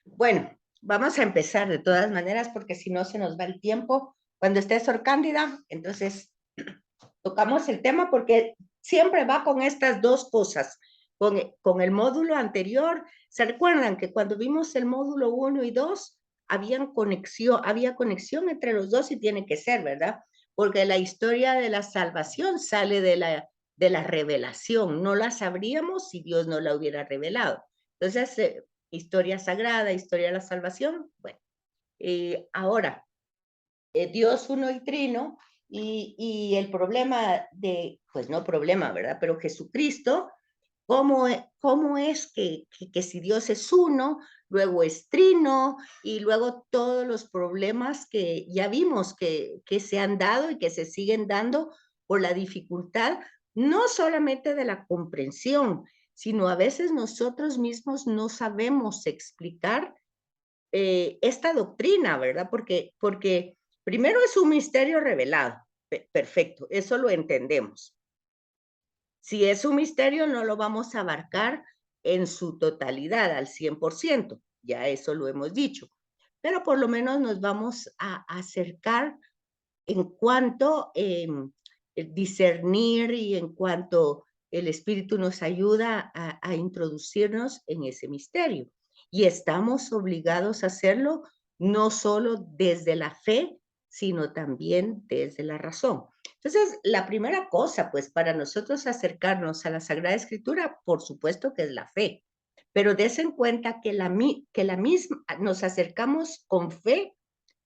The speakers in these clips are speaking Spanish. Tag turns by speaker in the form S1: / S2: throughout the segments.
S1: Bueno, vamos a empezar de todas maneras porque si no se nos va el tiempo. Cuando esté Sor Cándida, entonces tocamos el tema porque siempre va con estas dos cosas. Con el módulo anterior, ¿se recuerdan que cuando vimos el módulo 1 y 2 había conexión entre los dos y tiene que ser, ¿verdad? Porque la historia de la salvación sale de la revelación. No la sabríamos si Dios no la hubiera revelado. Entonces, historia sagrada, historia de la salvación. Bueno, ahora, Dios uno y trino, y el problema de, pues no problema, ¿verdad? Pero Jesucristo, cómo es que si Dios es uno, luego es trino, y luego todos los problemas que ya vimos que se han dado y que se siguen dando por la dificultad, no solamente de la comprensión, sino a veces nosotros mismos no sabemos explicar esta doctrina, ¿verdad? Porque primero es un misterio revelado, perfecto, eso lo entendemos. Si es un misterio, no lo vamos a abarcar en su totalidad, al 100%, ya eso lo hemos dicho, pero por lo menos nos vamos a acercar en cuanto discernir y en cuanto el Espíritu nos ayuda a introducirnos en ese misterio. Y estamos obligados a hacerlo no solo desde la fe, sino también desde la razón. Entonces, la primera cosa, pues, para nosotros acercarnos a la Sagrada Escritura, por supuesto que es la fe, pero des en cuenta que la misma, nos acercamos con fe,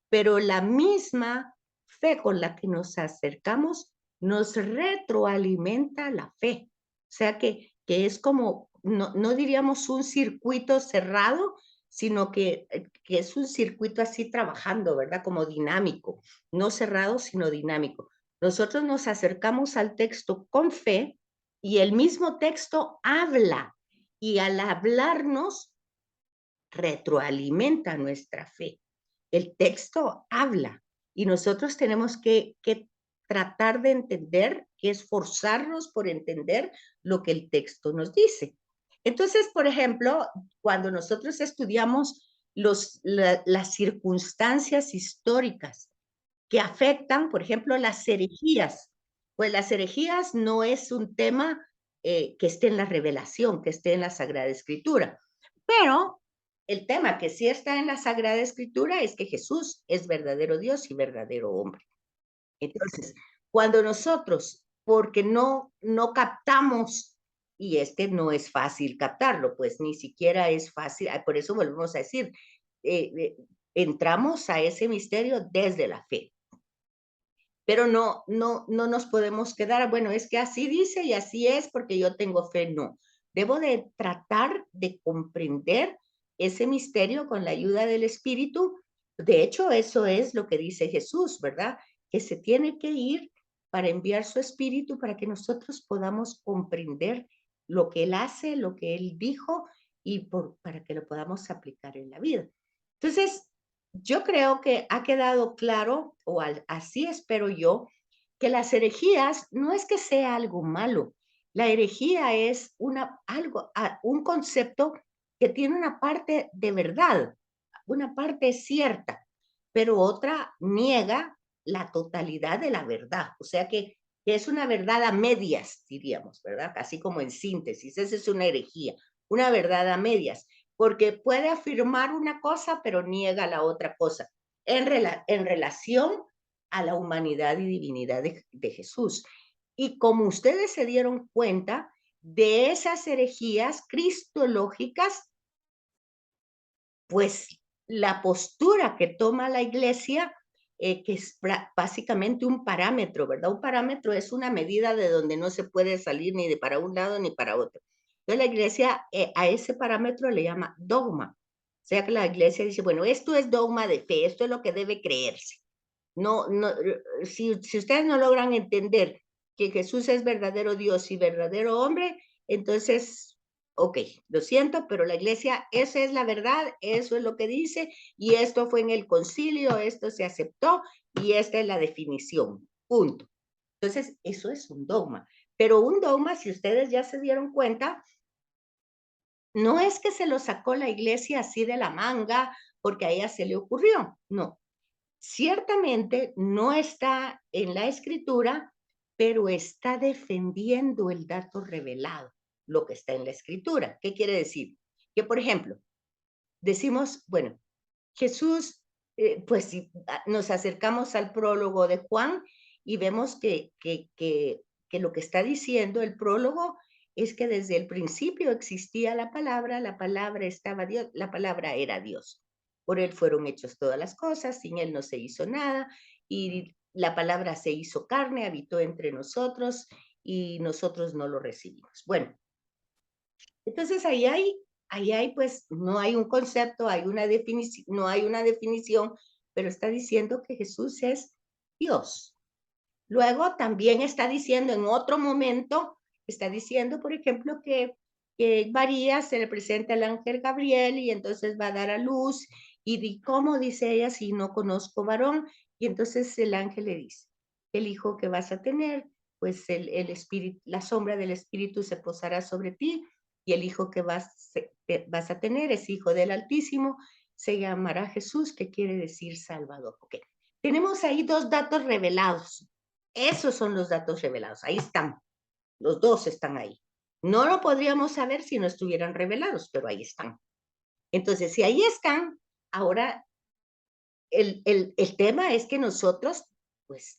S1: pero la misma fe con la que nos acercamos nos retroalimenta la fe. O sea que es como, no diríamos un circuito cerrado, sino que es un circuito así trabajando, ¿verdad? Como dinámico, no cerrado, sino dinámico. Nosotros nos acercamos al texto con fe y el mismo texto habla, y al hablarnos retroalimenta nuestra fe. El texto habla y nosotros tenemos que tratar de entender, que esforzarnos por entender lo que el texto nos dice. Entonces, por ejemplo, cuando nosotros estudiamos las circunstancias históricas que afectan, por ejemplo, las herejías, pues las herejías no es un tema que esté en la revelación, que esté en la Sagrada Escritura, pero el tema que sí está en la Sagrada Escritura es que Jesús es verdadero Dios y verdadero hombre. Entonces, cuando nosotros, porque no captamos, y este no es fácil captarlo, pues ni siquiera es fácil, por eso volvemos a decir, eh, eh, entramos a ese misterio desde la fe, pero no nos podemos quedar, bueno, es que así dice y así es porque yo tengo fe, no. Debo de tratar de comprender ese misterio con la ayuda del Espíritu. De hecho, eso es lo que dice Jesús, ¿verdad? Que se tiene que ir para enviar su Espíritu para que nosotros podamos comprender lo que Él hace, lo que Él dijo y para que lo podamos aplicar en la vida. Entonces, yo creo que ha quedado claro, o así espero yo, que las herejías no es que sea algo malo. La herejía es un concepto que tiene una parte de verdad, una parte cierta, pero otra niega la totalidad de la verdad. O sea que es una verdad a medias, diríamos, ¿verdad? Así como en síntesis, esa es una herejía, una verdad a medias, porque puede afirmar una cosa, pero niega la otra cosa, en relación a la humanidad y divinidad de Jesús. Y como ustedes se dieron cuenta, de esas herejías cristológicas, pues la postura que toma la iglesia, que es básicamente un parámetro, ¿verdad? Un parámetro es una medida de donde no se puede salir ni de para un lado ni para otro. Entonces la iglesia a ese parámetro le llama dogma. O sea que la iglesia dice, bueno, esto es dogma de fe, esto es lo que debe creerse. Si ustedes no logran entender que Jesús es verdadero Dios y verdadero hombre, entonces, ok, lo siento, pero la iglesia, esa es la verdad, eso es lo que dice, y esto fue en el concilio, esto se aceptó, y esta es la definición, punto. Entonces, eso es un dogma. Pero un dogma, si ustedes ya se dieron cuenta, no es que se lo sacó la iglesia así de la manga porque a ella se le ocurrió, no. Ciertamente no está en la escritura, pero está defendiendo el dato revelado, lo que está en la escritura. ¿Qué quiere decir? Que, por ejemplo, decimos, bueno, Jesús, pues si nos acercamos al prólogo de Juan y vemos que lo que está diciendo el prólogo es que desde el principio existía la palabra estaba Dios, la palabra era Dios. Por él fueron hechos todas las cosas, sin él no se hizo nada, y la palabra se hizo carne, habitó entre nosotros y nosotros no lo recibimos. Bueno, entonces ahí hay pues, no hay un concepto, hay una definición, no hay una definición, pero está diciendo que Jesús es Dios. Luego también está diciendo en otro momento, está diciendo, por ejemplo, que María se le presenta al ángel Gabriel y entonces va a dar a luz. Y cómo dice ella, si no conozco varón. Y entonces el ángel le dice, el hijo que vas a tener, pues el espíritu, la sombra del espíritu se posará sobre ti y el hijo que vas a tener es hijo del Altísimo, se llamará Jesús, que quiere decir Salvador. Okay. Tenemos ahí dos datos revelados. Esos son los datos revelados. Ahí están. Los dos están ahí. No lo podríamos saber si no estuvieran revelados, pero ahí están. Entonces, si ahí están, ahora el tema es que nosotros, pues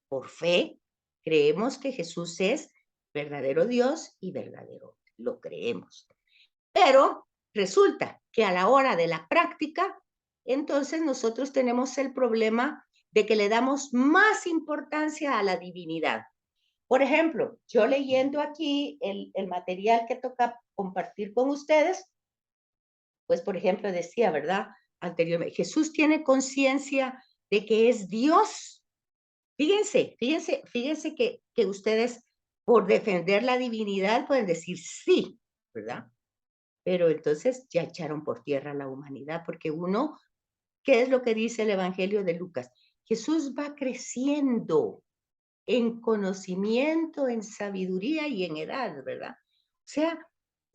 S1: por fe, creemos que Jesús es verdadero Dios y verdadero. Lo creemos. Pero resulta que a la hora de la práctica, entonces nosotros tenemos el problema de que le damos más importancia a la divinidad. Por ejemplo, yo leyendo aquí el material que toca compartir con ustedes, pues por ejemplo decía, ¿verdad? Anteriormente, Jesús tiene conciencia de que es Dios. Fíjense que ustedes por defender la divinidad pueden decir sí, ¿verdad? Pero entonces ya echaron por tierra la humanidad, porque uno, ¿qué es lo que dice el Evangelio de Lucas? Jesús va creciendo en conocimiento, en sabiduría y en edad, ¿verdad? O sea,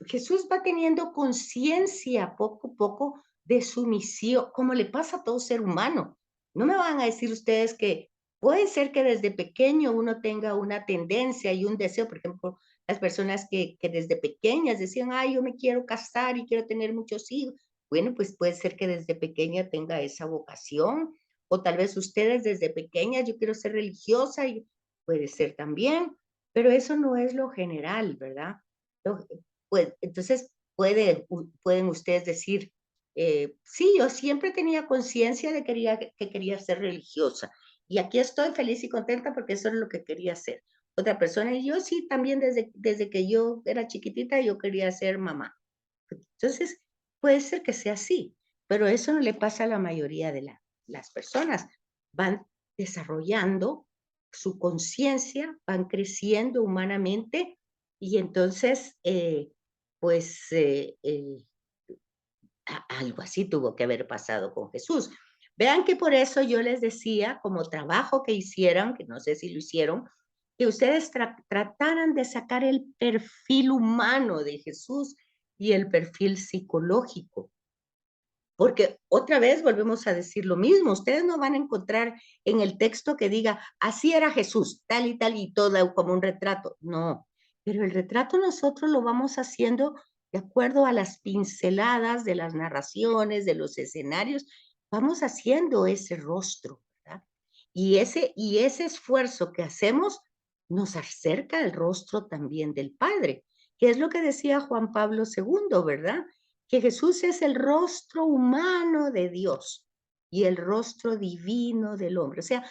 S1: Jesús va teniendo conciencia poco a poco de su misión, como le pasa a todo ser humano. No me van a decir ustedes que puede ser que desde pequeño uno tenga una tendencia y un deseo, por ejemplo, las personas que desde pequeñas decían, ay, yo me quiero casar y quiero tener muchos hijos. Bueno, pues puede ser que desde pequeña tenga esa vocación, o tal vez ustedes desde pequeñas, yo quiero ser religiosa y puede ser también, pero eso no es lo general, ¿verdad? Pues, entonces pueden ustedes decir, sí, yo siempre tenía conciencia de que quería ser religiosa y aquí estoy feliz y contenta porque eso es lo que quería hacer. Otra persona, y yo sí, también desde que yo era chiquitita, yo quería ser mamá. Entonces, puede ser que sea así, pero eso no le pasa a la mayoría de las personas. Van desarrollando su conciencia, van creciendo humanamente y entonces, pues, algo así tuvo que haber pasado con Jesús. Vean que por eso yo les decía, como trabajo que hicieran, que no sé si lo hicieron, que ustedes trataran de sacar el perfil humano de Jesús y el perfil psicológico. Porque otra vez volvemos a decir lo mismo, ustedes no van a encontrar en el texto que diga, así era Jesús, tal y todo como un retrato. No, pero el retrato nosotros lo vamos haciendo de acuerdo a las pinceladas de las narraciones, de los escenarios, vamos haciendo ese rostro, ¿verdad? Y ese esfuerzo que hacemos nos acerca al rostro también del Padre, que es lo que decía Juan Pablo II, ¿verdad? Que Jesús es el rostro humano de Dios y el rostro divino del hombre. O sea,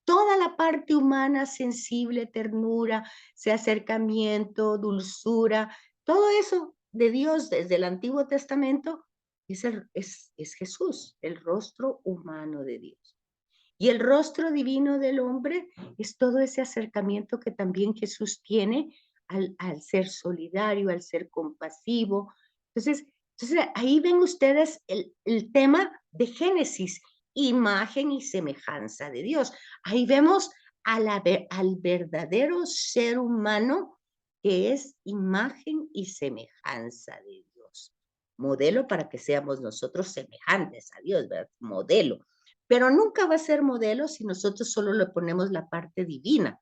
S1: toda la parte humana, sensible, ternura, ese acercamiento, dulzura, todo eso de Dios desde el Antiguo Testamento es Jesús, el rostro humano de Dios. Y el rostro divino del hombre es todo ese acercamiento que también Jesús tiene al ser solidario, al ser compasivo. Entonces, ahí ven ustedes el tema de Génesis, imagen y semejanza de Dios. Ahí vemos al verdadero ser humano que es imagen y semejanza de Dios. modelo para que seamos nosotros semejantes a Dios, ¿verdad? Modelo. Pero nunca va a ser modelo si nosotros solo le ponemos la parte divina,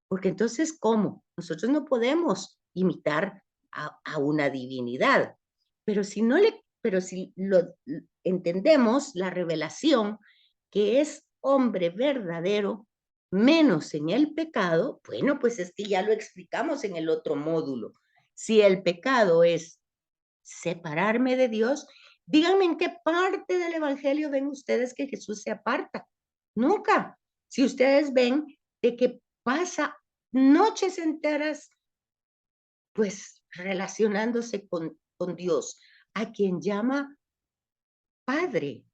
S1: porque entonces, ¿cómo? Nosotros no podemos imitar a una divinidad, pero si no le, pero si lo entendemos, la revelación, que es hombre verdadero, menos en el pecado, bueno, pues es que ya lo explicamos en el otro módulo. Si el pecado es separarme de Dios, díganme en qué parte del evangelio ven ustedes que Jesús se aparta. Nunca. Si ustedes ven de que pasa noches enteras, pues relacionándose con Dios, a quien llama Padre,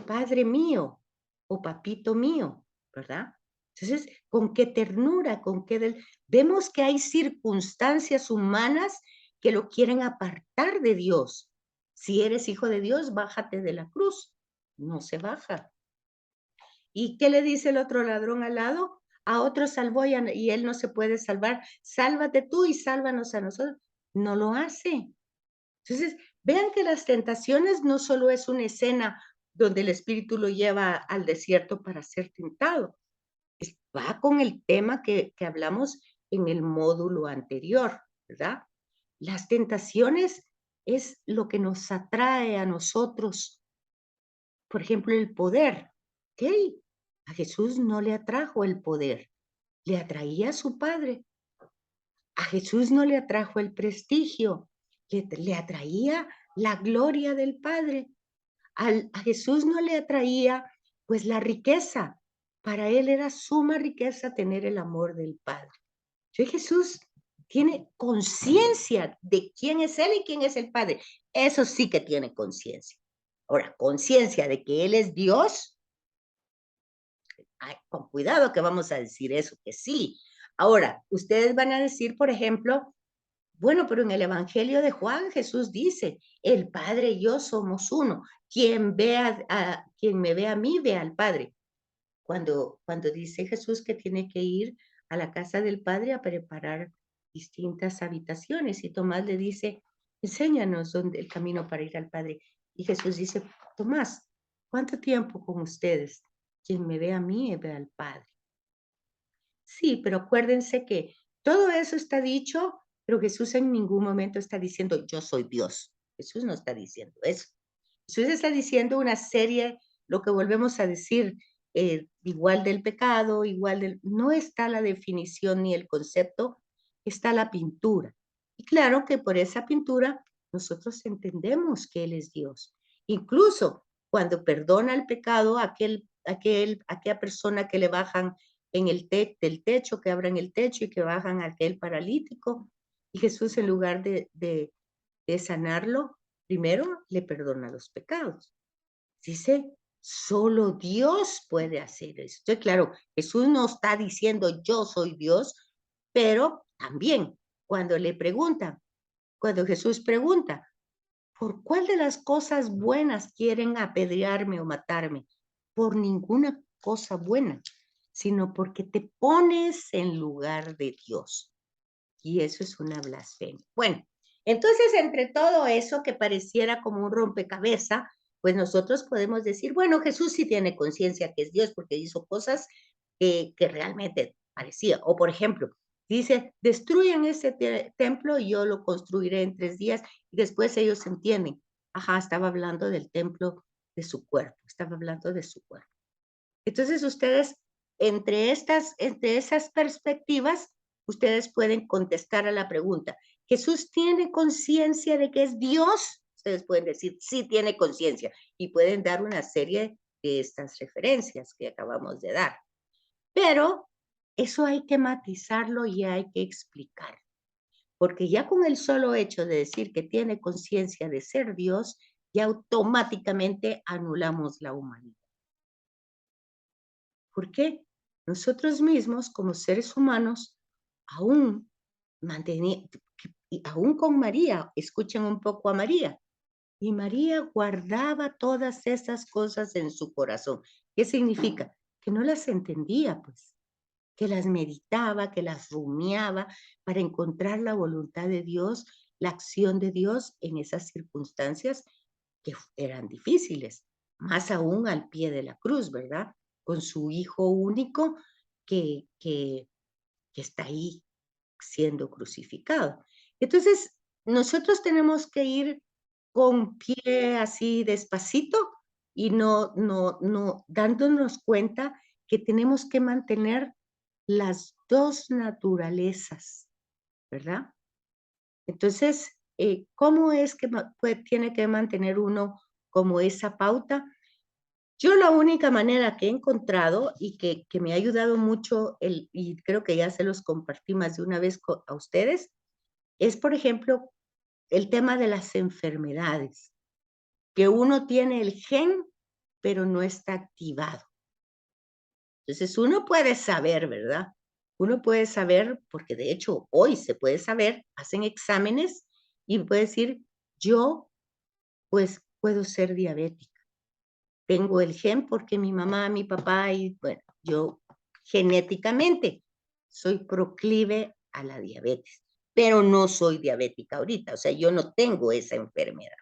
S1: Padre mío o Papito mío, ¿verdad? Entonces, con qué ternura, con qué vemos que hay circunstancias humanas que lo quieren apartar de Dios. Si eres hijo de Dios, bájate de la cruz. No se baja. ¿Y qué le dice el otro ladrón al lado? A otro salvó y él no se puede salvar. Sálvate tú y sálvanos a nosotros. No lo hace. Entonces, vean que las tentaciones no solo es una escena donde el espíritu lo lleva al desierto para ser tentado. Va con el tema que hablamos en el módulo anterior, ¿verdad? Las tentaciones es lo que nos atrae a nosotros. Por ejemplo, el poder. ¿Ok? A Jesús no le atrajo el poder, le atraía a su Padre. A Jesús no le atrajo el prestigio, le atraía la gloria del Padre. A Jesús no le atraía pues la riqueza. Para él era suma riqueza tener el amor del Padre. Jesús tiene conciencia de quién es Él y quién es el Padre. Eso sí que tiene conciencia. Ahora, conciencia de que Él es Dios, ay, con cuidado que vamos a decir eso, que sí. Ahora, ustedes van a decir, por ejemplo, bueno, pero en el Evangelio de Juan Jesús dice, el Padre y yo somos uno. Quien me ve a mí, ve al Padre. Cuando dice Jesús que tiene que ir a la casa del Padre a preparar distintas habitaciones y Tomás le dice, enséñanos dónde el camino para ir al Padre. Y Jesús dice, Tomás, ¿cuánto tiempo con ustedes? Quien me ve a mí, ve al Padre. Sí, pero acuérdense que todo eso está dicho, pero Jesús en ningún momento está diciendo, yo soy Dios. Jesús no está diciendo eso. Jesús está diciendo una serie, lo que volvemos a decir, igual del pecado, igual del... No está la definición ni el concepto, está la pintura. Y claro que por esa pintura nosotros entendemos que Él es Dios. Incluso cuando perdona el pecado a aquella persona que le bajan del techo, que abran el techo y que bajan a aquel paralítico. Y Jesús, en lugar de sanarlo, primero le perdona los pecados. Dice, solo Dios puede hacer eso. Entonces, claro, Jesús no está diciendo yo soy Dios, pero también cuando Jesús pregunta, ¿por cuál de las cosas buenas quieren apedrearme o matarme? Por ninguna cosa buena, sino porque te pones en lugar de Dios. Y eso es una blasfemia. Bueno, entonces entre todo eso que pareciera como un rompecabezas, pues nosotros podemos decir, bueno, Jesús sí tiene conciencia que es Dios porque hizo cosas que realmente parecía. O por ejemplo, dice, destruyan ese templo y yo lo construiré en 3 días y después ellos entienden. Ajá, estaba hablando del templo de su cuerpo, estaba hablando de su cuerpo. Entonces ustedes, entre esas perspectivas, ustedes pueden contestar a la pregunta, ¿Jesús tiene conciencia de que es Dios? Ustedes pueden decir, sí tiene conciencia y pueden dar una serie de estas referencias que acabamos de dar. Pero eso hay que matizarlo y hay que explicar, porque ya con el solo hecho de decir que tiene conciencia de ser Dios, ya automáticamente anulamos la humanidad. ¿Por qué? Nosotros mismos, como seres humanos, aún aún con María, escuchen un poco a María, y María guardaba todas esas cosas en su corazón. ¿Qué significa? Que no las entendía, pues, que las meditaba, que las rumiaba para encontrar la voluntad de Dios la acción de Dios en esas circunstancias que eran difíciles, más aún al pie de la cruz, ¿verdad? Con su hijo único que, que, que está ahí siendo crucificado. Entonces, nosotros tenemos que ir con pie así despacito y no dándonos cuenta que tenemos que mantener las dos naturalezas, ¿verdad? Entonces, ¿cómo es que tiene que mantener uno como esa pauta? Yo la única manera que he encontrado y que me ha ayudado mucho, y creo que ya se los compartí más de una vez a ustedes, es, por ejemplo, el tema de las enfermedades, que uno tiene el gen, pero no está activado. Entonces, uno puede saber, ¿verdad? Uno puede saber, porque de hecho hoy se puede saber, hacen exámenes y puede decir, yo pues puedo ser diabética. Tengo el gen porque mi mamá, mi papá y bueno, yo genéticamente soy proclive a la diabetes, pero no soy diabética ahorita, o sea, yo no tengo esa enfermedad.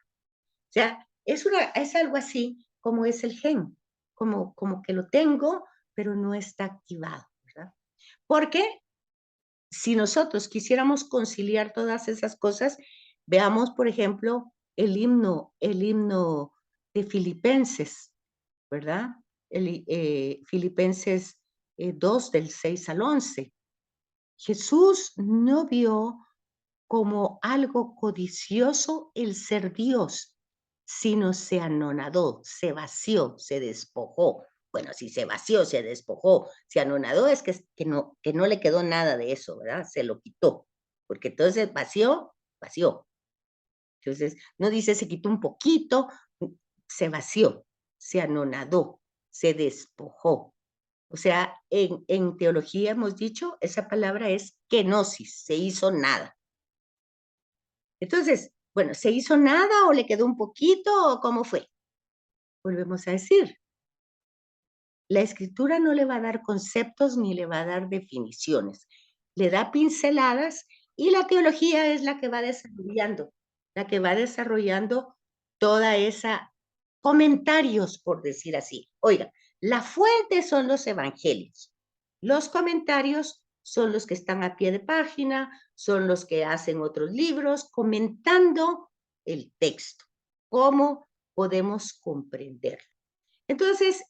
S1: O sea, es algo así como es el gen, como que lo tengo, pero no está activado, ¿verdad? Porque si nosotros quisiéramos conciliar todas esas cosas, veamos, por ejemplo, el himno de Filipenses, ¿verdad? Filipenses 2 del 6 al 11. Jesús no vio como algo codicioso el ser Dios, sino se anonadó, se vació, se despojó. Bueno, si se vació, se despojó, se anonadó, es que no le quedó nada de eso, ¿verdad? Se lo quitó, porque entonces vació, vació. Entonces, no dice se quitó un poquito, se vació, se anonadó, se despojó. O sea, en teología hemos dicho, esa palabra es kenosis, se hizo nada. Entonces, bueno, ¿se hizo nada o le quedó un poquito o cómo fue? Volvemos a decir, la escritura no le va a dar conceptos ni le va a dar definiciones. Le da pinceladas y la teología es la que va desarrollando toda esa comentarios, por decir así. Oiga, la fuente son los evangelios. Los comentarios son los que están a pie de página, son los que hacen otros libros comentando el texto. ¿Cómo podemos comprenderlo? Entonces,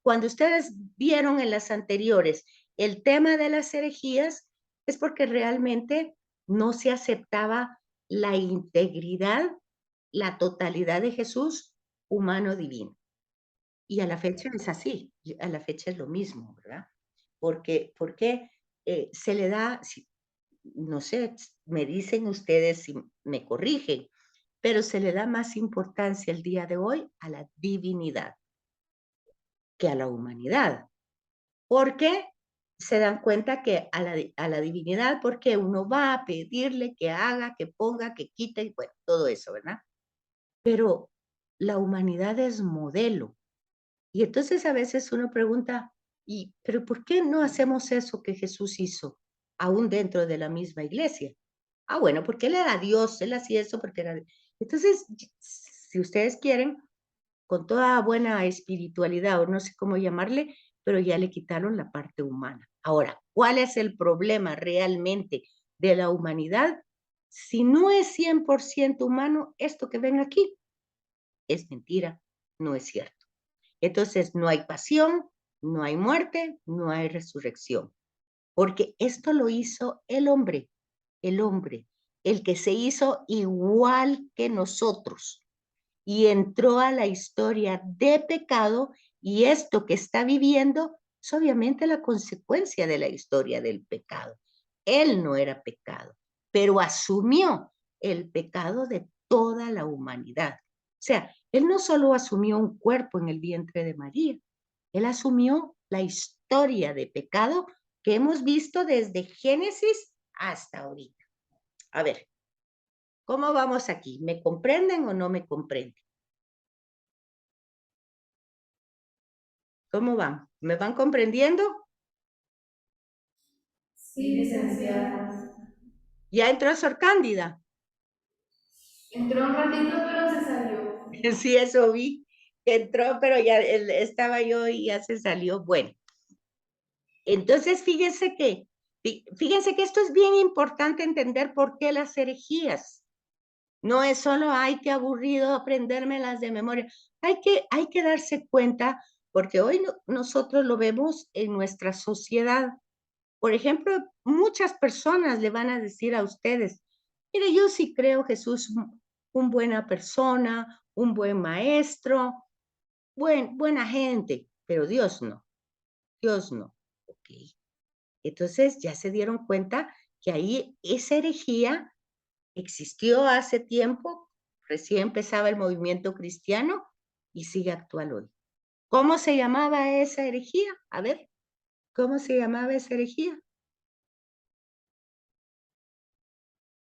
S1: cuando ustedes vieron en las anteriores el tema de las herejías, es porque realmente no se aceptaba la integridad, la totalidad de Jesús humano-divino. Y a la fecha es así, a la fecha es lo mismo, ¿verdad? Porque se le da, no sé, me dicen ustedes si me corrigen, pero se le da más importancia el día de hoy a la divinidad que a la humanidad. Porque se dan cuenta que a la divinidad, porque uno va a pedirle que haga, que ponga, que quite, y bueno, todo eso, ¿verdad? Pero la humanidad es modelo. Y entonces a veces uno pregunta, pero ¿por qué no hacemos eso que Jesús hizo, aún dentro de la misma iglesia? Ah, bueno, porque él era Dios, él hacía eso porque era... Entonces, si ustedes quieren, con toda buena espiritualidad, o no sé cómo llamarle, pero ya le quitaron la parte humana. Ahora, ¿cuál es el problema realmente de la humanidad? Si no es 100% humano, esto que ven aquí es mentira, no es cierto. Entonces, no hay pasión, no hay muerte, no hay resurrección, porque esto lo hizo el hombre, el que se hizo igual que nosotros y entró a la historia de pecado y esto que está viviendo es obviamente la consecuencia de la historia del pecado. Él no era pecado, pero asumió el pecado de toda la humanidad. O sea, él no solo asumió un cuerpo en el vientre de María, él asumió la historia de pecado que hemos visto desde Génesis hasta ahorita. A ver, ¿cómo vamos aquí? ¿Me comprenden o no me comprenden? ¿Cómo van? ¿Me van comprendiendo?
S2: Sí, licenciada.
S1: Ya entró Sor Cándida.
S2: Entró un ratito, pero se salió.
S1: Sí, eso vi, que entró, pero ya estaba yo y ya se salió. Bueno, entonces fíjense que esto es bien importante entender por qué las herejías. No es solo, ay, qué aburrido aprendérmelas de memoria. Hay que darse cuenta, porque hoy nosotros lo vemos en nuestra sociedad. Por ejemplo, muchas personas le van a decir a ustedes, mire, yo sí creo Jesús un buena persona, un buen maestro, buena gente, pero Dios no, Dios no. Ok. Entonces ya se dieron cuenta que ahí esa herejía existió hace tiempo, recién empezaba el movimiento cristiano y sigue actual hoy. ¿Cómo se llamaba esa herejía? A ver, ¿cómo se llamaba esa herejía?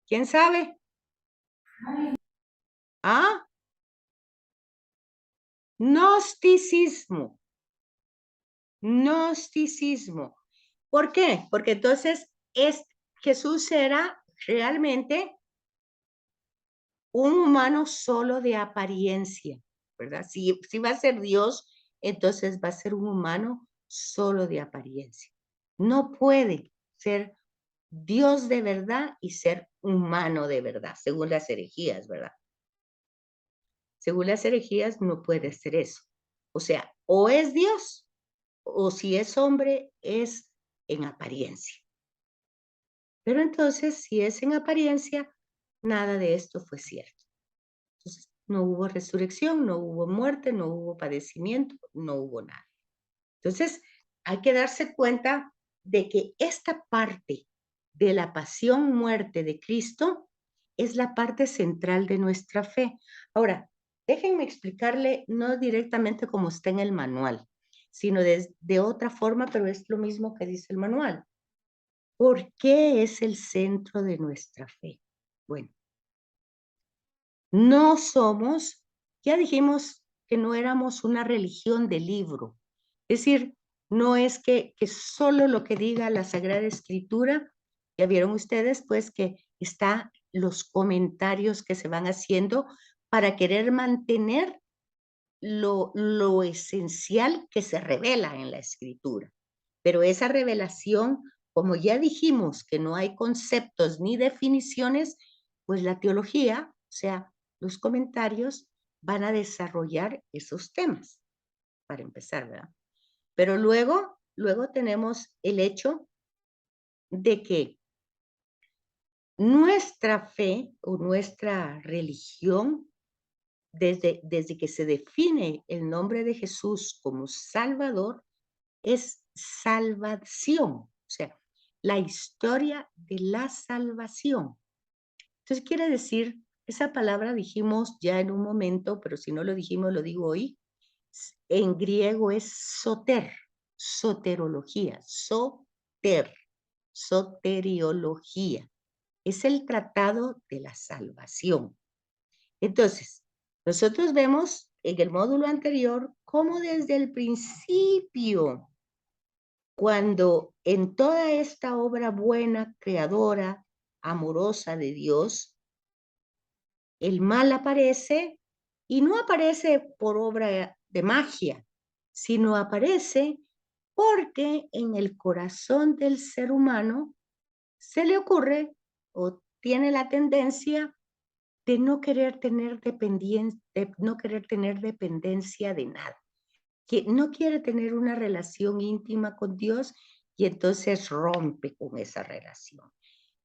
S1: ¿Quién sabe? ¿Ah? Gnosticismo. Gnosticismo. ¿Por qué? Porque entonces Jesús era realmente un humano solo de apariencia, ¿verdad? Si va a ser Dios, entonces va a ser un humano solo de apariencia. No puede ser Dios de verdad y ser humano de verdad, según las herejías, ¿verdad? Según las herejías no puede ser eso. O sea, o es Dios o si es hombre es en apariencia. Pero entonces, si es en apariencia, nada de esto fue cierto. Entonces, no hubo resurrección, no hubo muerte, no hubo padecimiento, no hubo nada. Entonces, hay que darse cuenta de que esta parte de la pasión, muerte de Cristo es la parte central de nuestra fe. Ahora, déjenme explicarle, no directamente como está en el manual, sino de otra forma, pero es lo mismo que dice el manual. ¿Por qué es el centro de nuestra fe? Bueno, no somos, ya dijimos que no éramos una religión de libro. Es decir, no es que solo lo que diga la Sagrada Escritura, ya vieron ustedes, pues que está los comentarios que se van haciendo para querer mantener lo esencial que se revela en la Escritura. Pero esa revelación, como ya dijimos que no hay conceptos ni definiciones, pues la teología, o sea, los comentarios van a desarrollar esos temas, para empezar, ¿verdad? Pero luego tenemos el hecho de que nuestra fe o nuestra religión, desde que se define el nombre de Jesús como Salvador, es salvación, o sea, la historia de la salvación. Entonces quiere decir, esa palabra dijimos ya en un momento, pero si no lo dijimos, lo digo hoy, en griego es soter, soterología, soteriología. Es el tratado de la salvación. Entonces, nosotros vemos en el módulo anterior cómo desde el principio, cuando en toda esta obra buena, creadora, amorosa de Dios, el mal aparece y no aparece por obra de magia, sino aparece porque en el corazón del ser humano se le ocurre o tiene la tendencia de no querer tener dependencia de nada, que no quiere tener una relación íntima con Dios y entonces rompe con esa relación.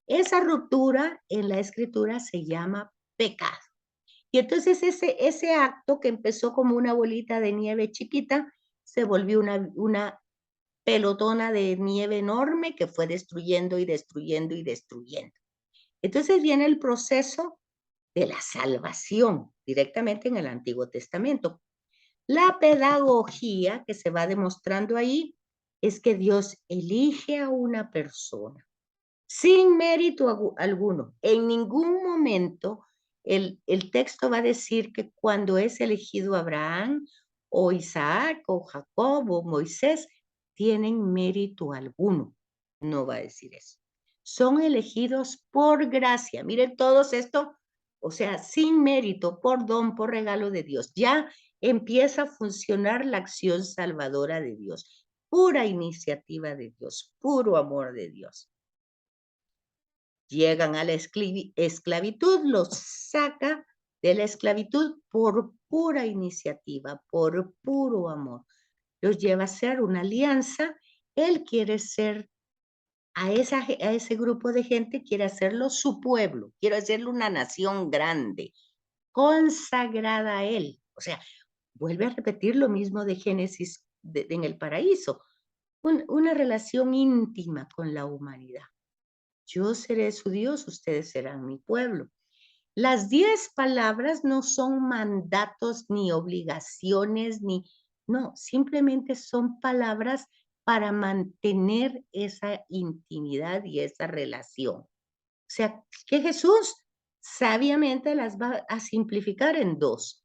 S1: Esa ruptura en la escritura se llama pecado. Y entonces ese acto que empezó como una bolita de nieve chiquita, se volvió una pelotona de nieve enorme que fue destruyendo y destruyendo y destruyendo. Entonces viene el proceso de la salvación directamente en el Antiguo Testamento. La pedagogía que se va demostrando ahí es que Dios elige a una persona sin mérito alguno. En ningún momento el texto va a decir que cuando es elegido Abraham o Isaac o Jacob o Moisés, tienen mérito alguno. No va a decir eso. Son elegidos por gracia. Miren todos esto, o sea, sin mérito, por don, por regalo de Dios. Ya empieza a funcionar la acción salvadora de Dios, pura iniciativa de Dios, puro amor de Dios. Llegan a la esclavitud, los saca de la esclavitud por pura iniciativa, por puro amor. Los lleva a hacer una alianza. Él quiere ser a ese grupo de gente, quiere hacerlo su pueblo, quiere hacerlo una nación grande, consagrada a él. O sea, vuelve a repetir lo mismo de Génesis en el paraíso, una relación íntima con la humanidad. Yo seré su Dios, ustedes serán mi pueblo. Las 10 palabras no son mandatos ni obligaciones, no, simplemente son palabras para mantener esa intimidad y esa relación. O sea, que Jesús sabiamente las va a simplificar en 2: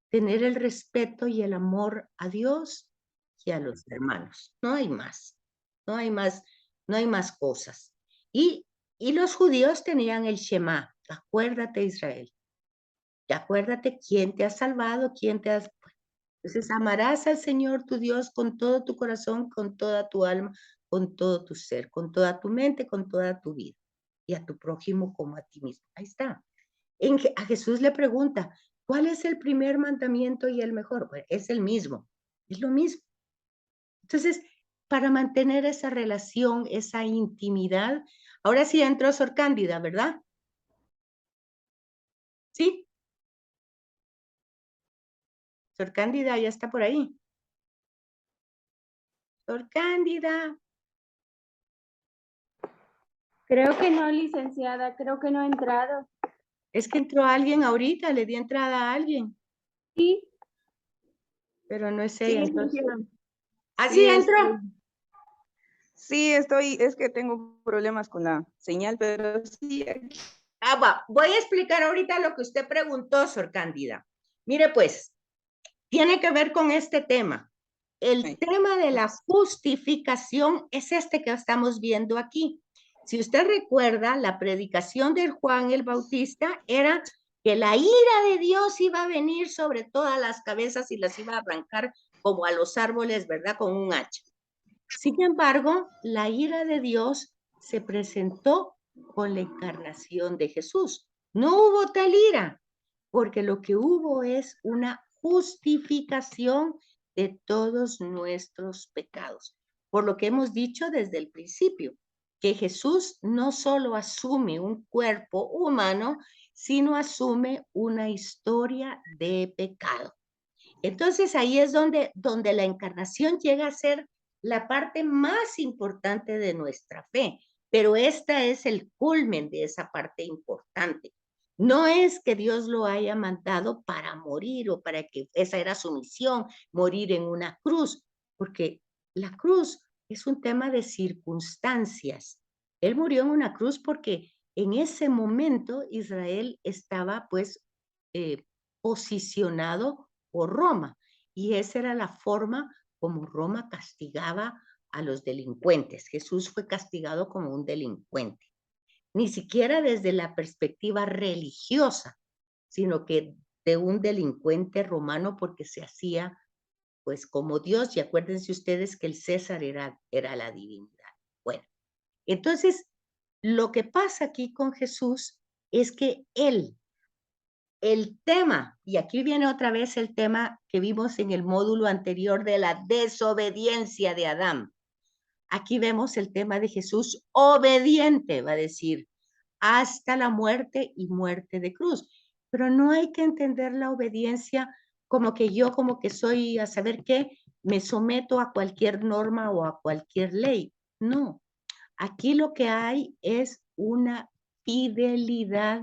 S1: tener el respeto y el amor a Dios y a los hermanos. No hay más, no hay más, no hay más cosas. Y, y los judíos tenían el Shema, acuérdate Israel, y acuérdate quién te ha salvado, quién te ha... Entonces amarás al Señor tu Dios con todo tu corazón, con toda tu alma, con todo tu ser, con toda tu mente, con toda tu vida, y a tu prójimo como a ti mismo. Ahí está. A Jesús le pregunta, ¿cuál es el primer mandamiento y el mejor? Pues es el mismo, es lo mismo. Entonces, para mantener esa relación, esa intimidad, ahora sí entró Sor Cándida, ¿verdad? Sí, Sor Cándida ya está por ahí. Sor Cándida.
S2: Creo que no, licenciada, creo que no ha entrado.
S1: Es que entró alguien ahorita, le di entrada a alguien,
S2: Sí,
S1: pero no es
S3: Sí,
S1: ella, entonces.
S3: licenciada.
S1: ¿Así
S3: Sí,
S1: entró?
S3: es que tengo problemas con la señal, pero sí, aquí.
S1: Voy a explicar ahorita lo que usted preguntó, Sor Cándida. Mire, pues, tiene que ver con este tema. El tema de la justificación es este que estamos viendo aquí. Si usted recuerda, la predicación de Juan el Bautista era que la ira de Dios iba a venir sobre todas las cabezas y las iba a arrancar como a los árboles, ¿verdad? Con un hacha. Sin embargo, la ira de Dios se presentó con la encarnación de Jesús. No hubo tal ira, porque lo que hubo es una justificación de todos nuestros pecados. Por lo que hemos dicho desde el principio, que Jesús no solo asume un cuerpo humano, sino asume una historia de pecado. Entonces ahí es donde la encarnación llega a ser la parte más importante de nuestra fe, pero esta es el culmen de esa parte importante. No es que Dios lo haya mandado para morir o para que esa era su misión, morir en una cruz, porque la cruz es un tema de circunstancias. Él murió en una cruz porque en ese momento Israel estaba pues posicionado por Roma y esa era la forma como Roma castigaba a los delincuentes. Jesús fue castigado como un delincuente, ni siquiera desde la perspectiva religiosa, sino que de un delincuente romano porque se hacía pues como Dios, y acuérdense ustedes que el César era la divinidad. Bueno, entonces lo que pasa aquí con Jesús es que él, el tema, y aquí viene otra vez el tema que vimos en el módulo anterior de la desobediencia de Adán. Aquí vemos el tema de Jesús obediente, va a decir, hasta la muerte y muerte de cruz. Pero no hay que entender la obediencia como que yo, como que soy, a saber qué, me someto a cualquier norma o a cualquier ley. No, aquí lo que hay es una fidelidad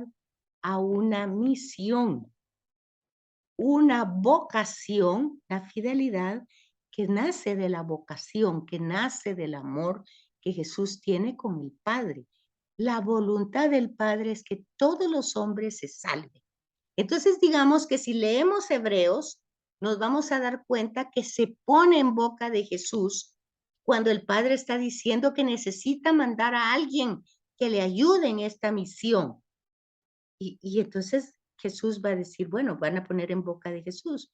S1: a una misión, una vocación, la fidelidad que nace de la vocación, que nace del amor que Jesús tiene con el Padre. La voluntad del Padre es que todos los hombres se salven. Entonces, digamos que si leemos Hebreos, nos vamos a dar cuenta que se pone en boca de Jesús cuando el Padre está diciendo que necesita mandar a alguien que le ayude en esta misión. Y entonces Jesús va a decir, bueno, van a poner en boca de Jesús,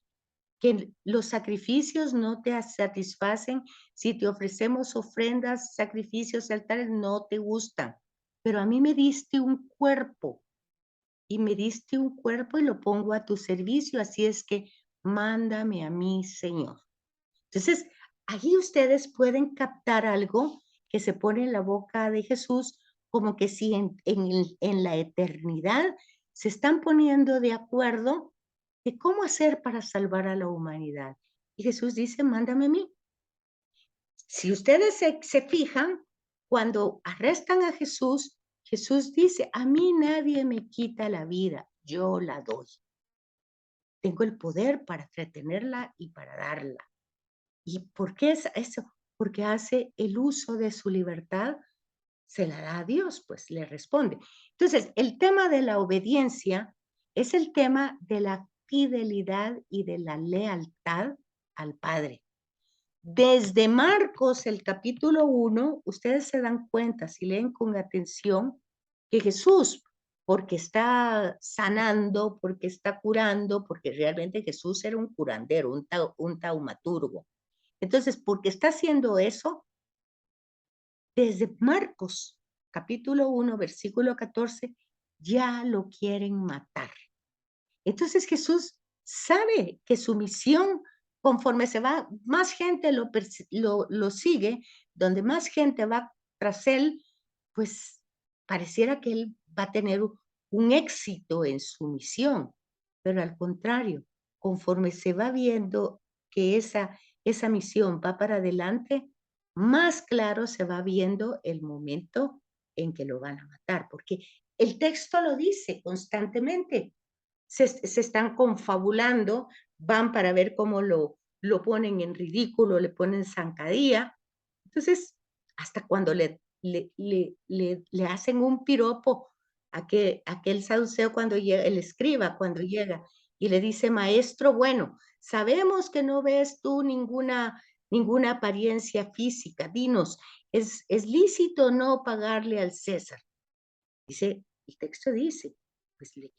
S1: que los sacrificios no te satisfacen, si te ofrecemos ofrendas, sacrificios, altares, no te gustan, pero a mí me diste un cuerpo, y me diste un cuerpo y lo pongo a tu servicio, así es que mándame a mí, Señor. Entonces, ahí ustedes pueden captar algo que se pone en la boca de Jesús, como que si en la eternidad se están poniendo de acuerdo de cómo hacer para salvar a la humanidad. Y Jesús dice, mándame a mí. Si ustedes se fijan, cuando arrestan a Jesús, Jesús dice, a mí nadie me quita la vida, yo la doy. Tengo el poder para retenerla y para darla. ¿Y por qué es eso? Porque hace el uso de su libertad, se la da a Dios, pues le responde. Entonces, el tema de la obediencia es el tema de la fidelidad y de la lealtad al Padre. Desde Marcos, el capítulo 1, ustedes se dan cuenta, si leen con atención, que Jesús, porque está sanando, porque está curando, porque realmente Jesús era un curandero, un taumaturgo. Entonces, porque está haciendo eso, desde Marcos, capítulo 1, versículo 14, ya lo quieren matar. Entonces Jesús sabe que su misión, conforme se va, más gente lo sigue, donde más gente va tras él, pues pareciera que él va a tener un éxito en su misión, pero al contrario, conforme se va viendo que esa misión va para adelante, más claro se va viendo el momento en que lo van a matar, porque el texto lo dice constantemente. Se están confabulando, van para ver cómo lo ponen en ridículo, le ponen zancadilla. Entonces, hasta cuando le hacen un piropo a aquel saduceo cuando llega, el escriba cuando llega y le dice, maestro, bueno, sabemos que no ves tú ninguna apariencia física, dinos, ¿es lícito no pagarle al César? Dice, el texto dice, pues lo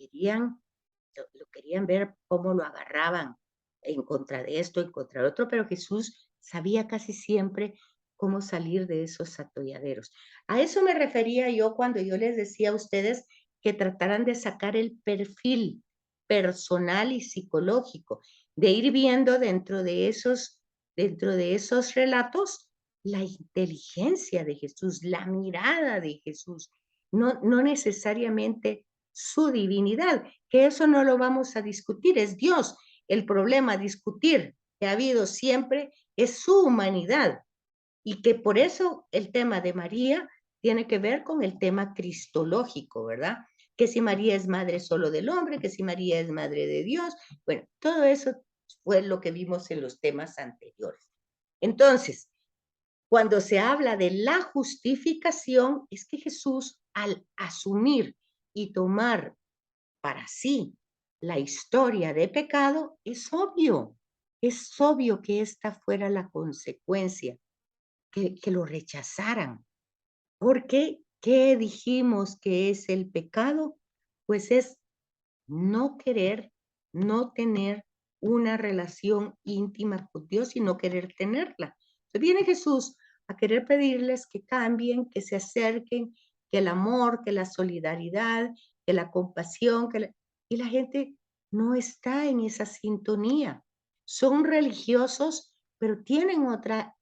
S1: querían ver cómo lo agarraban en contra de esto, en contra de otro, pero Jesús sabía casi siempre cómo salir de esos atolladeros. A eso me refería yo cuando yo les decía a ustedes que trataran de sacar el perfil personal y psicológico, de ir viendo dentro de esos relatos la inteligencia de Jesús, la mirada de Jesús, no necesariamente su divinidad, que eso no lo vamos a discutir, es Dios. El problema a discutir que ha habido siempre es su humanidad y que por eso el tema de María tiene que ver con el tema cristológico, ¿verdad? Que si María es madre solo del hombre, que si María es madre de Dios. Bueno, todo eso fue lo que vimos en los temas anteriores. Entonces, cuando se habla de la justificación, es que Jesús, al asumir y tomar para sí la historia de pecado, es obvio que esta fuera la consecuencia, que lo rechazaran. Porque, ¿qué dijimos que es el pecado? Pues es no querer, no tener una relación íntima con Dios y no querer tenerla. Entonces viene Jesús a querer pedirles que cambien, que se acerquen, que el amor, que la solidaridad, que la compasión, y la gente no está en esa sintonía. Son religiosos, pero tienen otra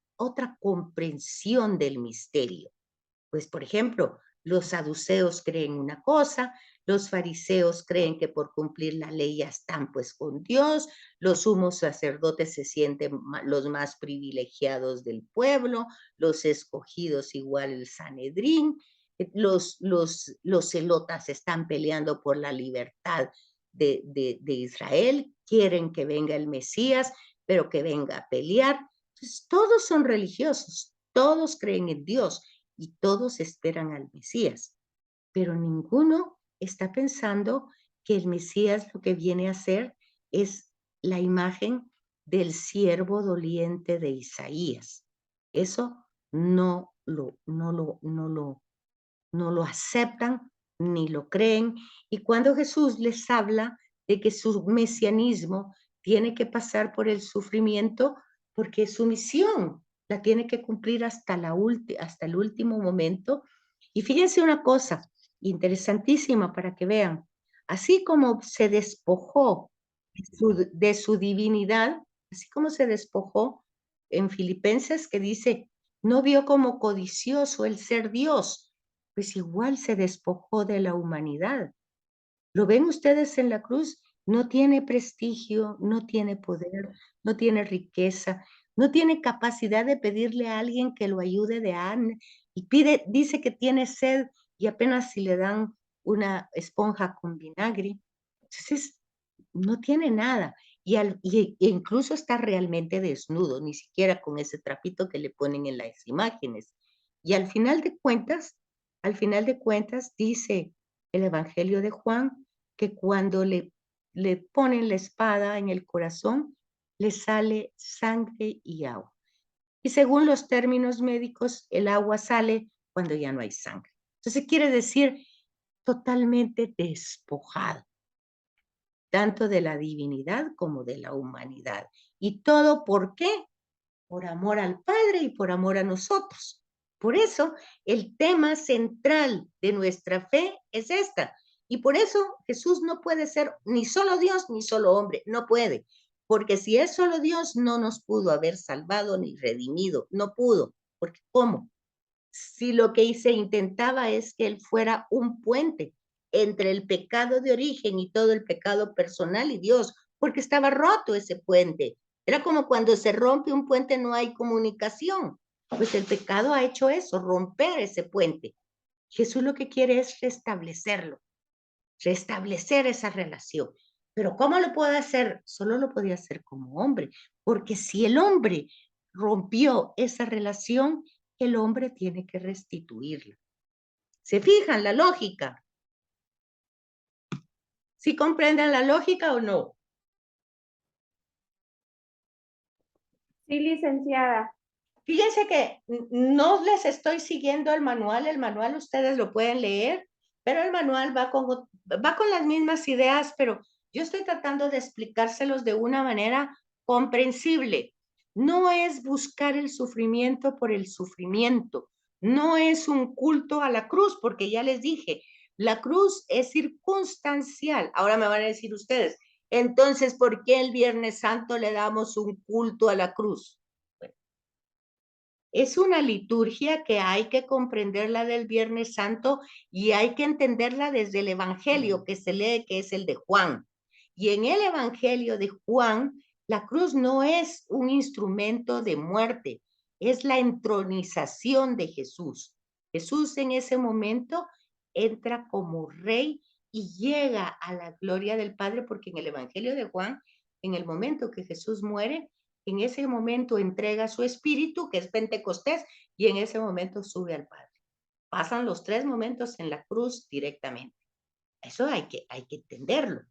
S1: comprensión del misterio. Pues, por ejemplo, los saduceos creen una cosa, los fariseos creen que por cumplir la ley ya están pues con Dios, los sumos sacerdotes se sienten los más privilegiados del pueblo, los escogidos igual el Sanedrín, los celotas están peleando por la libertad de Israel, quieren que venga el Mesías, pero que venga a pelear. Entonces, todos son religiosos, todos creen en Dios y todos esperan al Mesías, pero ninguno está pensando que el Mesías lo que viene a hacer es la imagen del siervo doliente de Isaías. Eso no lo aceptan, ni lo creen. Y cuando Jesús les habla de que su mesianismo tiene que pasar por el sufrimiento, porque su misión la tiene que cumplir hasta el último momento. Y fíjense una cosa interesantísima para que vean, así como se despojó de su divinidad, así como se despojó en Filipenses que dice, no vio como codicioso el ser Dios, pues igual se despojó de la humanidad. ¿Lo ven ustedes en la cruz? No tiene prestigio, no tiene poder, no tiene riqueza, no tiene capacidad de pedirle a alguien que lo ayude de hambre y dice que tiene sed y apenas si le dan una esponja con vinagre. Entonces, no tiene nada e incluso está realmente desnudo, ni siquiera con ese trapito que le ponen en las imágenes. Y al final de cuentas dice el Evangelio de Juan que cuando le ponen la espada en el corazón, le sale sangre y agua. Y según los términos médicos, el agua sale cuando ya no hay sangre. Entonces quiere decir totalmente despojado, tanto de la divinidad como de la humanidad. ¿Y todo por qué? Por amor al Padre y por amor a nosotros. Por eso el tema central de nuestra fe es esta. Y por eso Jesús no puede ser ni solo Dios ni solo hombre, no puede. Porque si es solo Dios, no nos pudo haber salvado ni redimido, no pudo. Porque ¿cómo? Si lo que se intentaba es que él fuera un puente entre el pecado de origen y todo el pecado personal y Dios, porque estaba roto ese puente. Era como cuando se rompe un puente no hay comunicación. Pues el pecado ha hecho eso, romper ese puente. Jesús lo que quiere es restablecerlo, restablecer esa relación. Pero ¿cómo lo puede hacer? Solo lo podía hacer como hombre, porque si el hombre rompió esa relación, el hombre tiene que restituirla. ¿Se fijan la lógica? ¿Sí comprenden la lógica o no?
S2: Sí, licenciada.
S1: Fíjense que no les estoy siguiendo el manual ustedes lo pueden leer, pero el manual va con las mismas ideas, pero yo estoy tratando de explicárselos de una manera comprensible. No es buscar el sufrimiento por el sufrimiento, no es un culto a la cruz, porque ya les dije, la cruz es circunstancial. Ahora me van a decir ustedes, entonces, ¿por qué el Viernes Santo le damos un culto a la cruz? Es una liturgia que hay que comprenderla del Viernes Santo y hay que entenderla desde el Evangelio que se lee, que es el de Juan. Y en el Evangelio de Juan, la cruz no es un instrumento de muerte, es la entronización de Jesús. Jesús en ese momento entra como rey y llega a la gloria del Padre, porque en el Evangelio de Juan, en el momento que Jesús muere, en ese momento entrega su espíritu, que es Pentecostés, y en ese momento sube al Padre. Pasan los 3 momentos en la cruz directamente. Eso hay que entenderlo.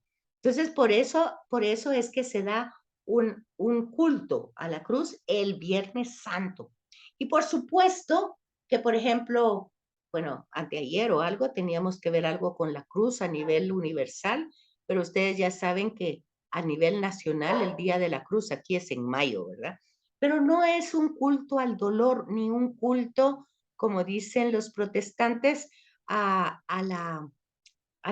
S1: Entonces, por eso es que se da un culto a la cruz el Viernes Santo. Y por supuesto que, por ejemplo, bueno, anteayer o algo, teníamos que ver algo con la cruz a nivel universal, pero ustedes ya saben que a nivel nacional el Día de la Cruz aquí es en mayo, ¿verdad? Pero no es un culto al dolor, ni un culto, como dicen los protestantes, al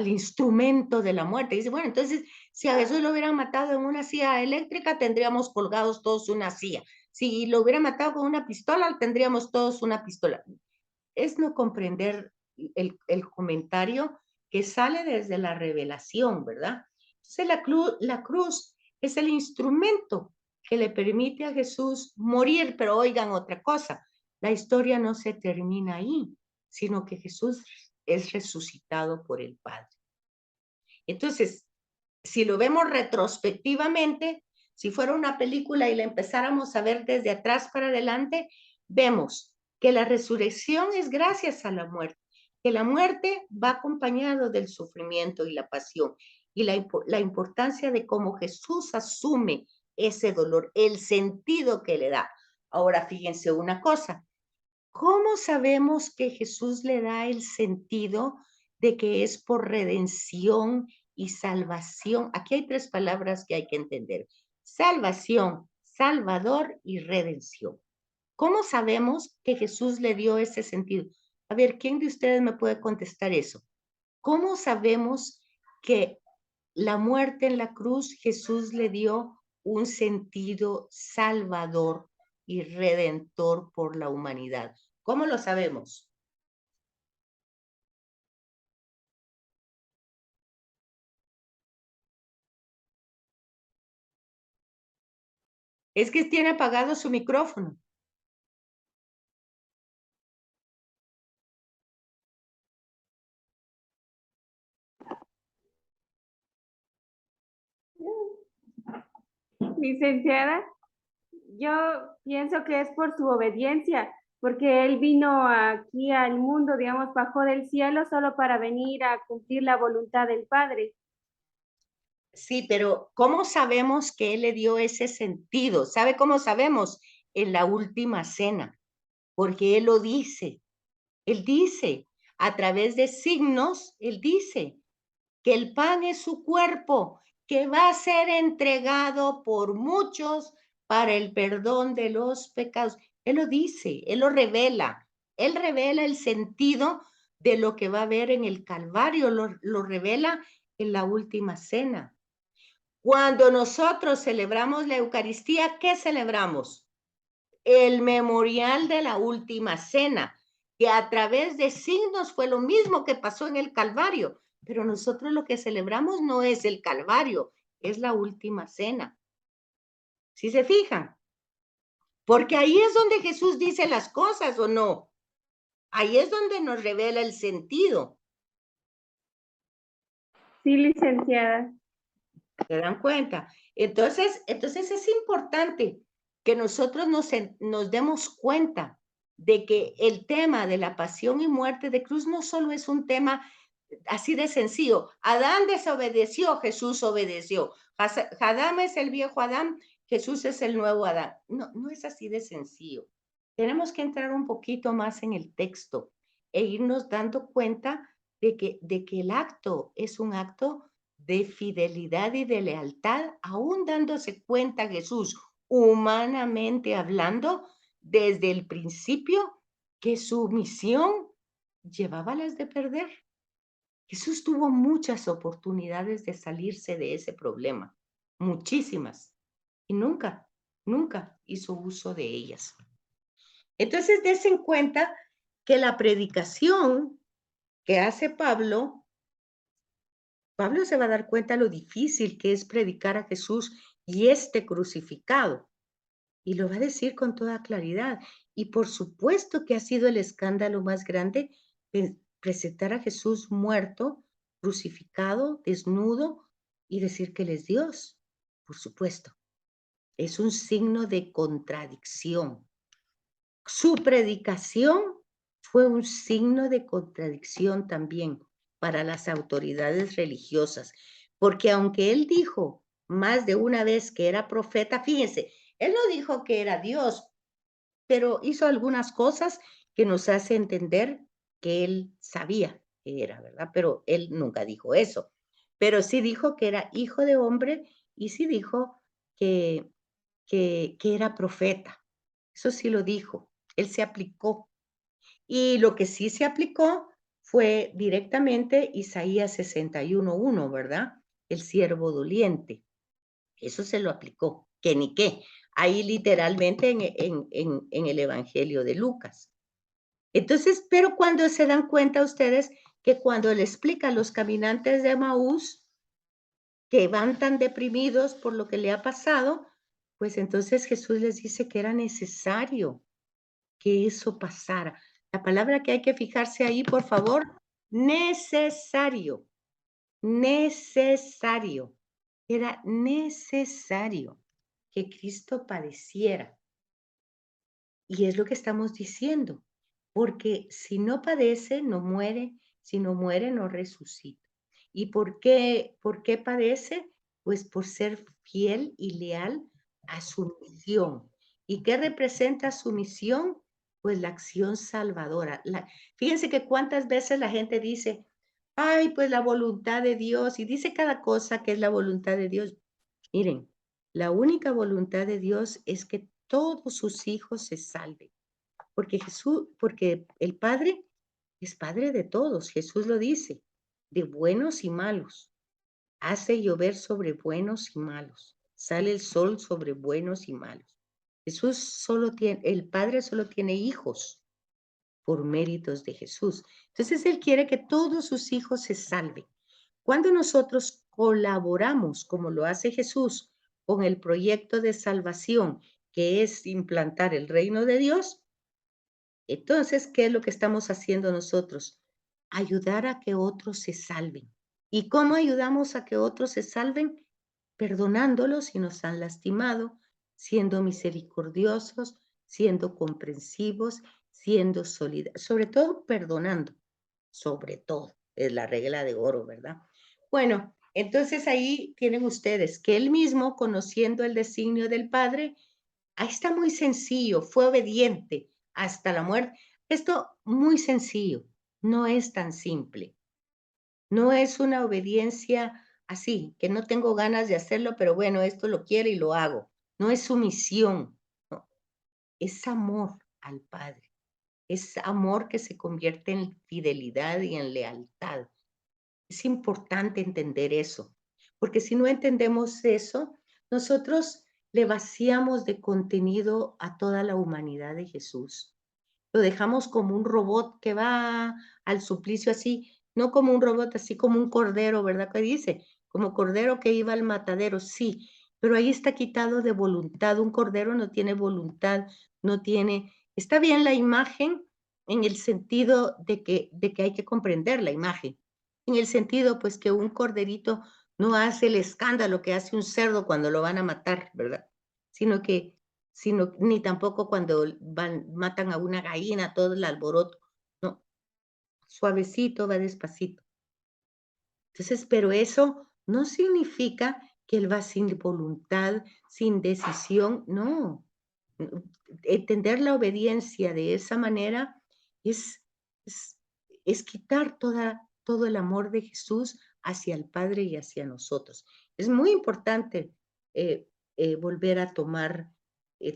S1: instrumento de la muerte. Dice, bueno, entonces, si a Jesús lo hubieran matado en una silla eléctrica, tendríamos colgados todos una silla. Si lo hubieran matado con una pistola, tendríamos todos una pistola. Es no comprender el comentario que sale desde la revelación, ¿verdad? Entonces, la cruz es el instrumento que le permite a Jesús morir, pero oigan otra cosa, la historia no se termina ahí, sino que Jesús es resucitado por el Padre. Entonces, si lo vemos retrospectivamente, si fuera una película y la empezáramos a ver desde atrás para adelante, vemos que la resurrección es gracias a la muerte, que la muerte va acompañado del sufrimiento y la pasión, y la importancia de cómo Jesús asume ese dolor, el sentido que le da. Ahora, fíjense una cosa, ¿cómo sabemos que Jesús le da el sentido de que es por redención y salvación. Aquí hay tres palabras que hay que entender. Salvación, salvador y redención. ¿Cómo sabemos que Jesús le dio ese sentido? A ver, ¿quién de ustedes me puede contestar eso? ¿Cómo sabemos que la muerte en la cruz Jesús le dio un sentido salvador y redentor por la humanidad? ¿Cómo lo sabemos? Es que tiene apagado su micrófono.
S2: Licenciada, yo pienso que es por su obediencia, porque él vino aquí al mundo, digamos, bajó del cielo solo para venir a cumplir la voluntad del Padre.
S1: Sí, pero ¿cómo sabemos que Él le dio ese sentido? ¿Sabe cómo sabemos? En la última cena, porque Él lo dice. Él dice, a través de signos, Él dice que el pan es su cuerpo, que va a ser entregado por muchos para el perdón de los pecados. Él lo dice, Él revela el sentido de lo que va a haber en el Calvario, lo revela en la última cena. Cuando nosotros celebramos la Eucaristía, ¿qué celebramos? El memorial de la última cena, que a través de signos fue lo mismo que pasó en el Calvario, pero nosotros lo que celebramos no es el Calvario, es la última cena. ¿Sí se fijan? Porque ahí es donde Jesús dice las cosas, ¿o no? Ahí es donde nos revela el sentido.
S2: Sí, licenciada.
S1: ¿Se dan cuenta? Entonces es importante que nosotros nos demos cuenta de que el tema de la pasión y muerte de cruz no solo es un tema así de sencillo. Adán desobedeció, Jesús obedeció. Adán es el viejo Adán, Jesús es el nuevo Adán. No, no es así de sencillo. Tenemos que entrar un poquito más en el texto e irnos dando cuenta de que el acto es un acto de fidelidad y de lealtad, aún dándose cuenta Jesús, humanamente hablando, desde el principio, que su misión llevaba las de perder. Jesús tuvo muchas oportunidades de salirse de ese problema, muchísimas, y nunca hizo uso de ellas. Entonces, des en cuenta que la predicación que hace Pablo se va a dar cuenta lo difícil que es predicar a Jesús y este crucificado. Y lo va a decir con toda claridad. Y por supuesto que ha sido el escándalo más grande presentar a Jesús muerto, crucificado, desnudo y decir que Él es Dios. Por supuesto. Es un signo de contradicción. Su predicación fue un signo de contradicción también para las autoridades religiosas, porque aunque él dijo más de una vez que era profeta, fíjense, él no dijo que era Dios, pero hizo algunas cosas que nos hace entender que él sabía que era, ¿verdad? Pero él nunca dijo eso. Pero sí dijo que era hijo de hombre y sí dijo que, que era profeta. Eso sí lo dijo. Él se aplicó. Y lo que sí se aplicó fue directamente Isaías 61:1, ¿verdad? El siervo doliente. Eso se lo aplicó, que ni qué. Ahí literalmente en el Evangelio de Lucas. Entonces, pero cuando se dan cuenta ustedes que cuando le explica a los caminantes de Maús que van tan deprimidos por lo que le ha pasado, pues entonces Jesús les dice que era necesario que eso pasara. La palabra que hay que fijarse ahí, por favor, necesario, necesario. Era necesario que Cristo padeciera. Y es lo que estamos diciendo, porque si no padece, no muere, si no muere, no resucita. ¿Y por qué padece? Pues por ser fiel y leal a su misión. ¿Y qué representa su misión? Pues la acción salvadora. Fíjense que cuántas veces la gente dice, Ay, pues la voluntad de Dios, y dice cada cosa que es la voluntad de Dios. Miren, la única voluntad de Dios es que todos sus hijos se salven, porque el Padre es Padre de todos, Jesús lo dice, de buenos y malos. Hace llover sobre buenos y malos. Sale el sol sobre buenos y malos. El Padre solo tiene hijos por méritos de Jesús. Entonces Él quiere que todos sus hijos se salven. Cuando nosotros colaboramos, como lo hace Jesús, con el proyecto de salvación, que es implantar el reino de Dios, entonces, ¿qué es lo que estamos haciendo nosotros? Ayudar a que otros se salven. ¿Y cómo ayudamos a que otros se salven? Perdonándolos si nos han lastimado, siendo misericordiosos, siendo comprensivos, siendo solidarios, sobre todo perdonando, sobre todo, es la regla de oro, ¿verdad? Bueno, entonces ahí tienen ustedes que él mismo, conociendo el designio del Padre, ahí está muy sencillo, fue obediente hasta la muerte. Esto muy sencillo, no es tan simple. No es una obediencia así, que no tengo ganas de hacerlo, pero bueno, esto lo quiero y lo hago. No es sumisión, no, es amor al Padre. Es amor que se convierte en fidelidad y en lealtad. Es importante entender eso, porque si no entendemos eso, nosotros le vaciamos de contenido a toda la humanidad de Jesús. Lo dejamos como un robot que va al suplicio así, no como un robot, así como un cordero, ¿verdad que dice? Como cordero que iba al matadero, sí, pero ahí está quitado de voluntad. Un cordero no tiene voluntad, no tiene, está bien la imagen en el sentido de que hay que comprender la imagen, en el sentido pues que un corderito no hace el escándalo que hace un cerdo cuando lo van a matar, ¿verdad? Sino que ni tampoco cuando matan a una gallina, todo el alboroto, no, suavecito, va despacito. Entonces, pero eso no significa que él va sin voluntad, sin decisión, no. Entender la obediencia de esa manera es, es, es quitar todo el amor de Jesús hacia el Padre y hacia nosotros. Es muy importante eh, volver a tomar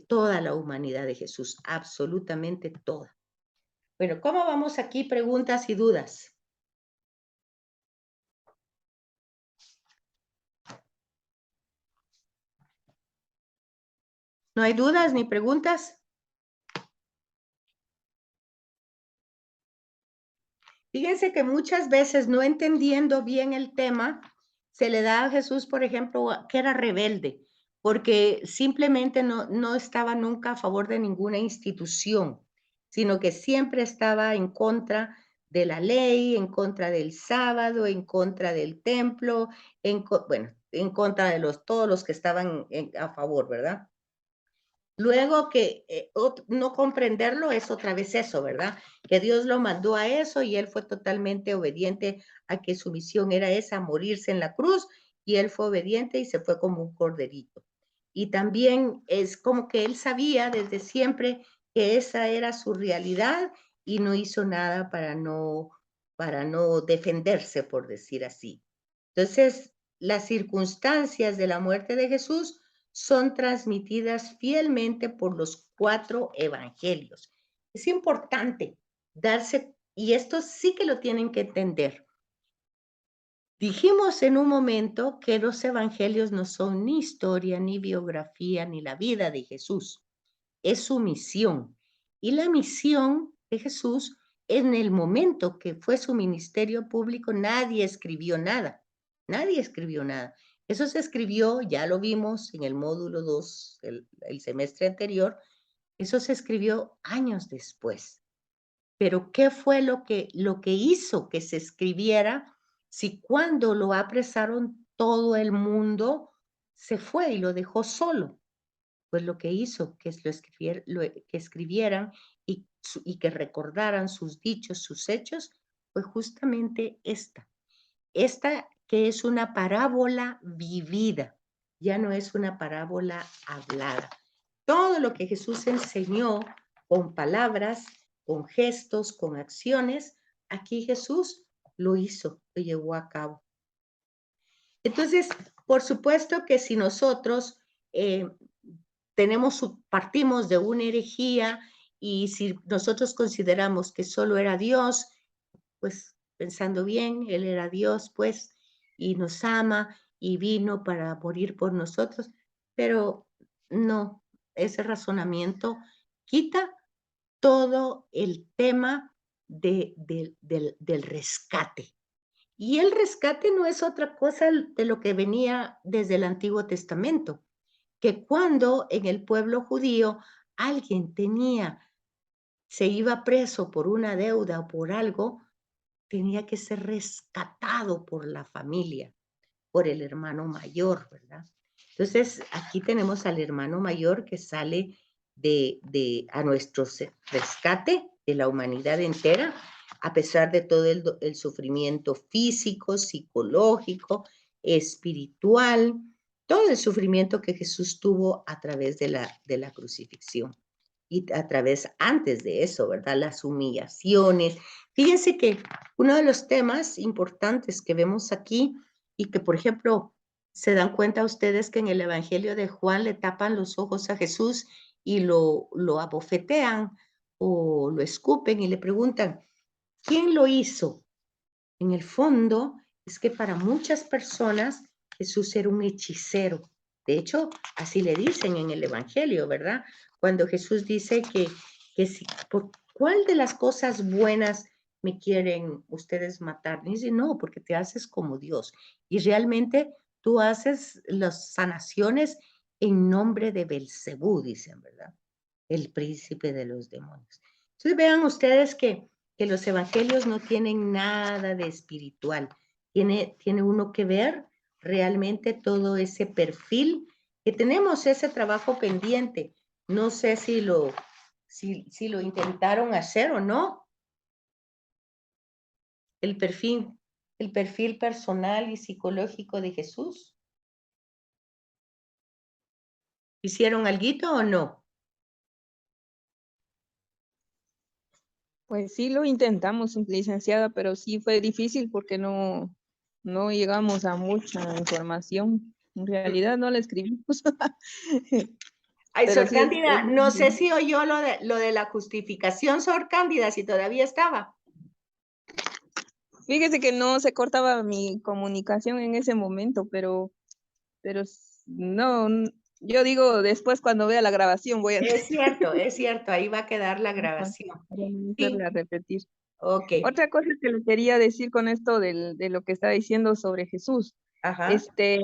S1: toda la humanidad de Jesús, absolutamente toda. Bueno, ¿cómo vamos aquí? Preguntas y dudas. ¿No hay dudas ni preguntas? Fíjense que muchas veces no entendiendo bien el tema, se le da a Jesús, por ejemplo, que era rebelde, porque simplemente no estaba nunca a favor de ninguna institución, sino que siempre estaba en contra de la ley, en contra del sábado, en contra del templo, bueno, en contra de todos los que estaban a favor, ¿verdad? Luego que no comprenderlo es otra vez eso, ¿verdad? Que Dios lo mandó a eso y él fue totalmente obediente a que su misión era esa, morirse en la cruz, y él fue obediente y se fue como un corderito. Y también es como que él sabía desde siempre que esa era su realidad y no hizo nada para no defenderse, por decir así. Entonces, las circunstancias de la muerte de Jesús son transmitidas fielmente por los 4 evangelios. Es importante darse, y esto sí que lo tienen que entender. Dijimos en un momento que los evangelios no son ni historia, ni biografía, ni la vida de Jesús. Es su misión. Y la misión de Jesús, en el momento que fue su ministerio público, nadie escribió nada. Nadie escribió nada. Eso se escribió, ya lo vimos en el módulo 2, el semestre anterior, eso se escribió años después. Pero ¿qué fue lo que hizo que se escribiera si cuando lo apresaron todo el mundo se fue y lo dejó solo? Pues lo que hizo que que escribieran y que recordaran sus dichos, sus hechos, fue justamente esta que es una parábola vivida, ya no es una parábola hablada. Todo lo que Jesús enseñó con palabras, con gestos, con acciones, aquí Jesús lo hizo, lo llevó a cabo. Entonces, por supuesto que si nosotros partimos de una herejía y si nosotros consideramos que solo era Dios, pues pensando bien, Él era Dios, pues, y nos ama y vino para morir por nosotros, pero no, ese razonamiento quita todo el tema del rescate. Y el rescate no es otra cosa de lo que venía desde el Antiguo Testamento, que cuando en el pueblo judío alguien se iba preso por una deuda o por algo, tenía que ser rescatado por la familia, por el hermano mayor, ¿verdad? Entonces, aquí tenemos al hermano mayor que sale a nuestro rescate de la humanidad entera, a pesar de todo el sufrimiento físico, psicológico, espiritual, todo el sufrimiento que Jesús tuvo a través de la crucifixión y a través antes de eso, ¿verdad? Las humillaciones. Fíjense que uno de los temas importantes que vemos aquí y que, por ejemplo, se dan cuenta ustedes que en el Evangelio de Juan le tapan los ojos a Jesús y lo abofetean o lo escupen y le preguntan, ¿quién lo hizo? En el fondo, es que para muchas personas Jesús era un hechicero. De hecho, así le dicen en el Evangelio, ¿verdad? Cuando Jesús dice ¿por cuál de las cosas buenas me quieren ustedes matar? Dice, no, porque te haces como Dios. Y realmente tú haces las sanaciones en nombre de Belcebú, dicen, ¿verdad? El príncipe de los demonios. Entonces vean ustedes que los evangelios no tienen nada de espiritual. Tiene uno que ver realmente todo ese perfil que tenemos, ese trabajo pendiente. No sé si lo intentaron hacer o no. El perfil personal y psicológico de Jesús. ¿Hicieron alguito o no?
S3: Pues sí lo intentamos, licenciada, pero sí fue difícil porque no llegamos a mucha información. En realidad no la escribimos,
S1: Ay,
S3: pero
S1: Sor
S3: sí
S1: Cándida, no sé si oyó lo de la justificación, Sor Cándida, si todavía estaba.
S3: fíjese que no se cortaba mi comunicación en ese momento, pero no, yo digo después cuando vea la grabación voy a
S1: Es cierto, ahí va a quedar la grabación.
S3: para no
S1: Sí,
S3: volverla a repetir.
S1: ok,
S3: Otra cosa que le quería decir con esto de lo que está diciendo sobre Jesús,
S1: ajá,
S3: este,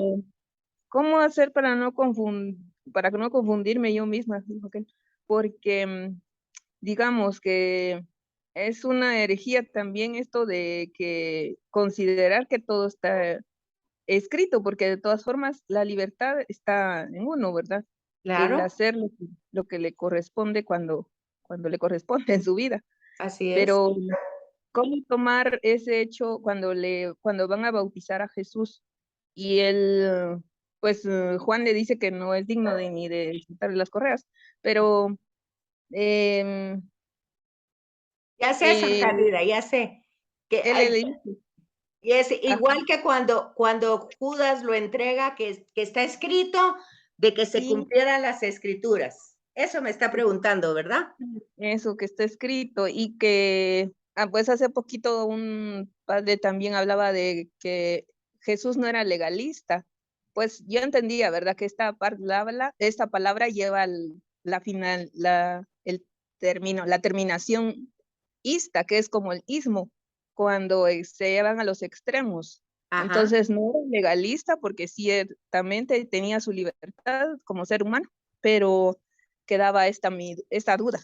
S3: ¿cómo hacer para no confundirme yo misma? Dijo aquel. Porque digamos que es una herejía también esto de que considerar que todo está escrito, porque de todas formas la libertad está en uno, ¿verdad? El
S1: claro,
S3: hacer lo que le corresponde cuando le corresponde en su vida.
S1: así es.
S3: Pero ¿cómo tomar ese hecho cuando van a bautizar a Jesús? Y él, pues Juan le dice que no es digno de ni de quitarle las correas, pero em,
S1: Ya sé, Sor
S3: eh,
S1: Cándida, ya sé. Que,
S3: él le dice,
S1: y es
S3: ajá,
S1: igual que cuando Judas lo entrega, que está escrito de que se
S3: sí,
S1: cumplieran las escrituras. Eso me está preguntando, ¿verdad?
S3: eso que está escrito y que, pues hace poquito un padre también hablaba de que Jesús no era legalista. Pues yo entendía, ¿verdad? Que esta palabra lleva la final, el término, la terminación ista, que es como el ismo, cuando se llevan a los extremos.
S1: Ajá.
S3: Entonces no era legalista porque ciertamente tenía su libertad como ser humano, pero quedaba esta duda.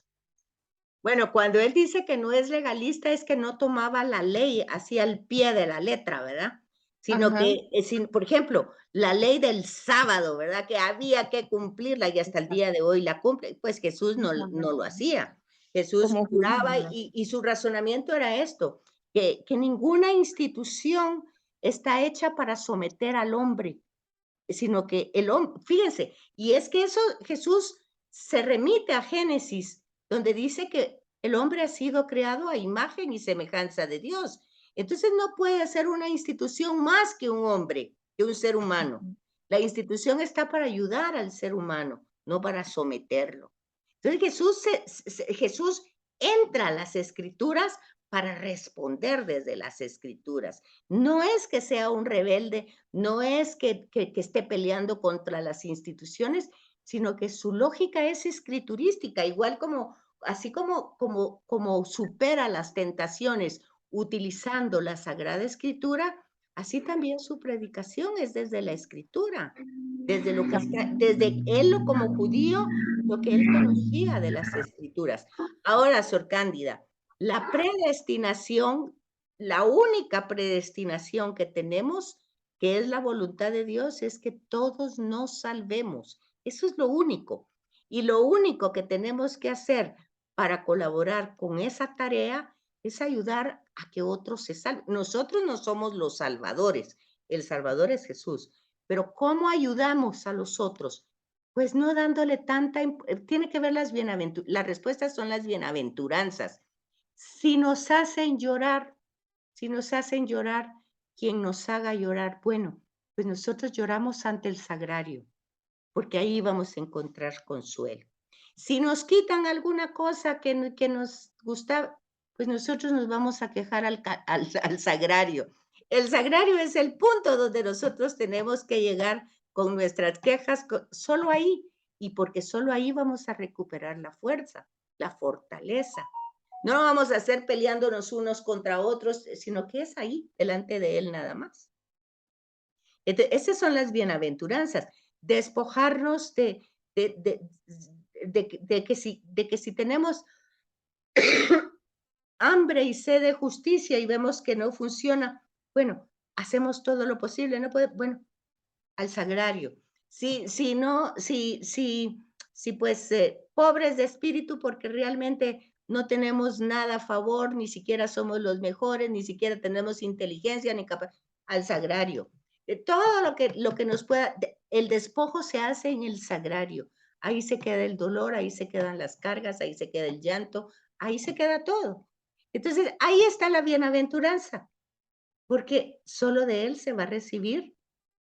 S1: Bueno, cuando él dice que no es legalista es que no tomaba la ley así al pie de la letra, ¿verdad? Sino
S3: Ajá.
S1: que, por ejemplo, la ley del sábado, ¿verdad? Que había que cumplirla y hasta el día de hoy la cumple. Pues Jesús no lo hacía. Jesús
S3: Como
S1: curaba
S3: judío.
S1: y su razonamiento era esto, que ninguna institución está hecha para someter al hombre, sino que el hombre, fíjense, y es que eso Jesús se remite a Génesis, donde dice que el hombre ha sido creado a imagen y semejanza de Dios. Entonces no puede ser una institución más que un hombre, que un ser humano. La institución está para ayudar al ser humano, no para someterlo. Entonces Jesús entra a las escrituras para responder desde las escrituras. No es que sea un rebelde, no es que esté peleando contra las instituciones, sino que su lógica es escriturística, igual así como supera las tentaciones utilizando la Sagrada Escritura, así también su predicación es desde la Escritura, desde él como judío, lo que él conocía de las Escrituras. Ahora, Sor Cándida, la predestinación, la única predestinación que tenemos, que es la voluntad de Dios, es que todos nos salvemos. Eso es lo único. Y lo único que tenemos que hacer para colaborar con esa tarea es ayudar a que otros se salven. Nosotros no somos los salvadores, el Salvador es Jesús, pero ¿cómo ayudamos a los otros? Pues no dándole tiene que ver las respuestas son las bienaventuranzas. Si nos hacen llorar, quien nos haga llorar, bueno, pues nosotros lloramos ante el sagrario, porque ahí vamos a encontrar consuelo. Si nos quitan alguna cosa que nos gusta, pues nosotros nos vamos a quejar al sagrario. El sagrario es el punto donde nosotros tenemos que llegar con nuestras quejas, solo ahí, y porque solo ahí vamos a recuperar la fuerza, la fortaleza. No vamos a hacer peleándonos unos contra otros, sino que es ahí, delante de Él nada más. Esas son las bienaventuranzas, despojarnos de que si tenemos hambre y sed de justicia y vemos que no funciona, bueno, hacemos todo lo posible, no puede, bueno, al sagrario. Si pues pobres de espíritu porque realmente no tenemos nada a favor, ni siquiera somos los mejores, ni siquiera tenemos inteligencia ni capacidad, al sagrario. Todo lo que nos pueda, el despojo se hace en el sagrario. Ahí se queda el dolor, ahí se quedan las cargas, ahí se queda el llanto, ahí se queda todo. Entonces, ahí está la bienaventuranza, porque solo de él se va a recibir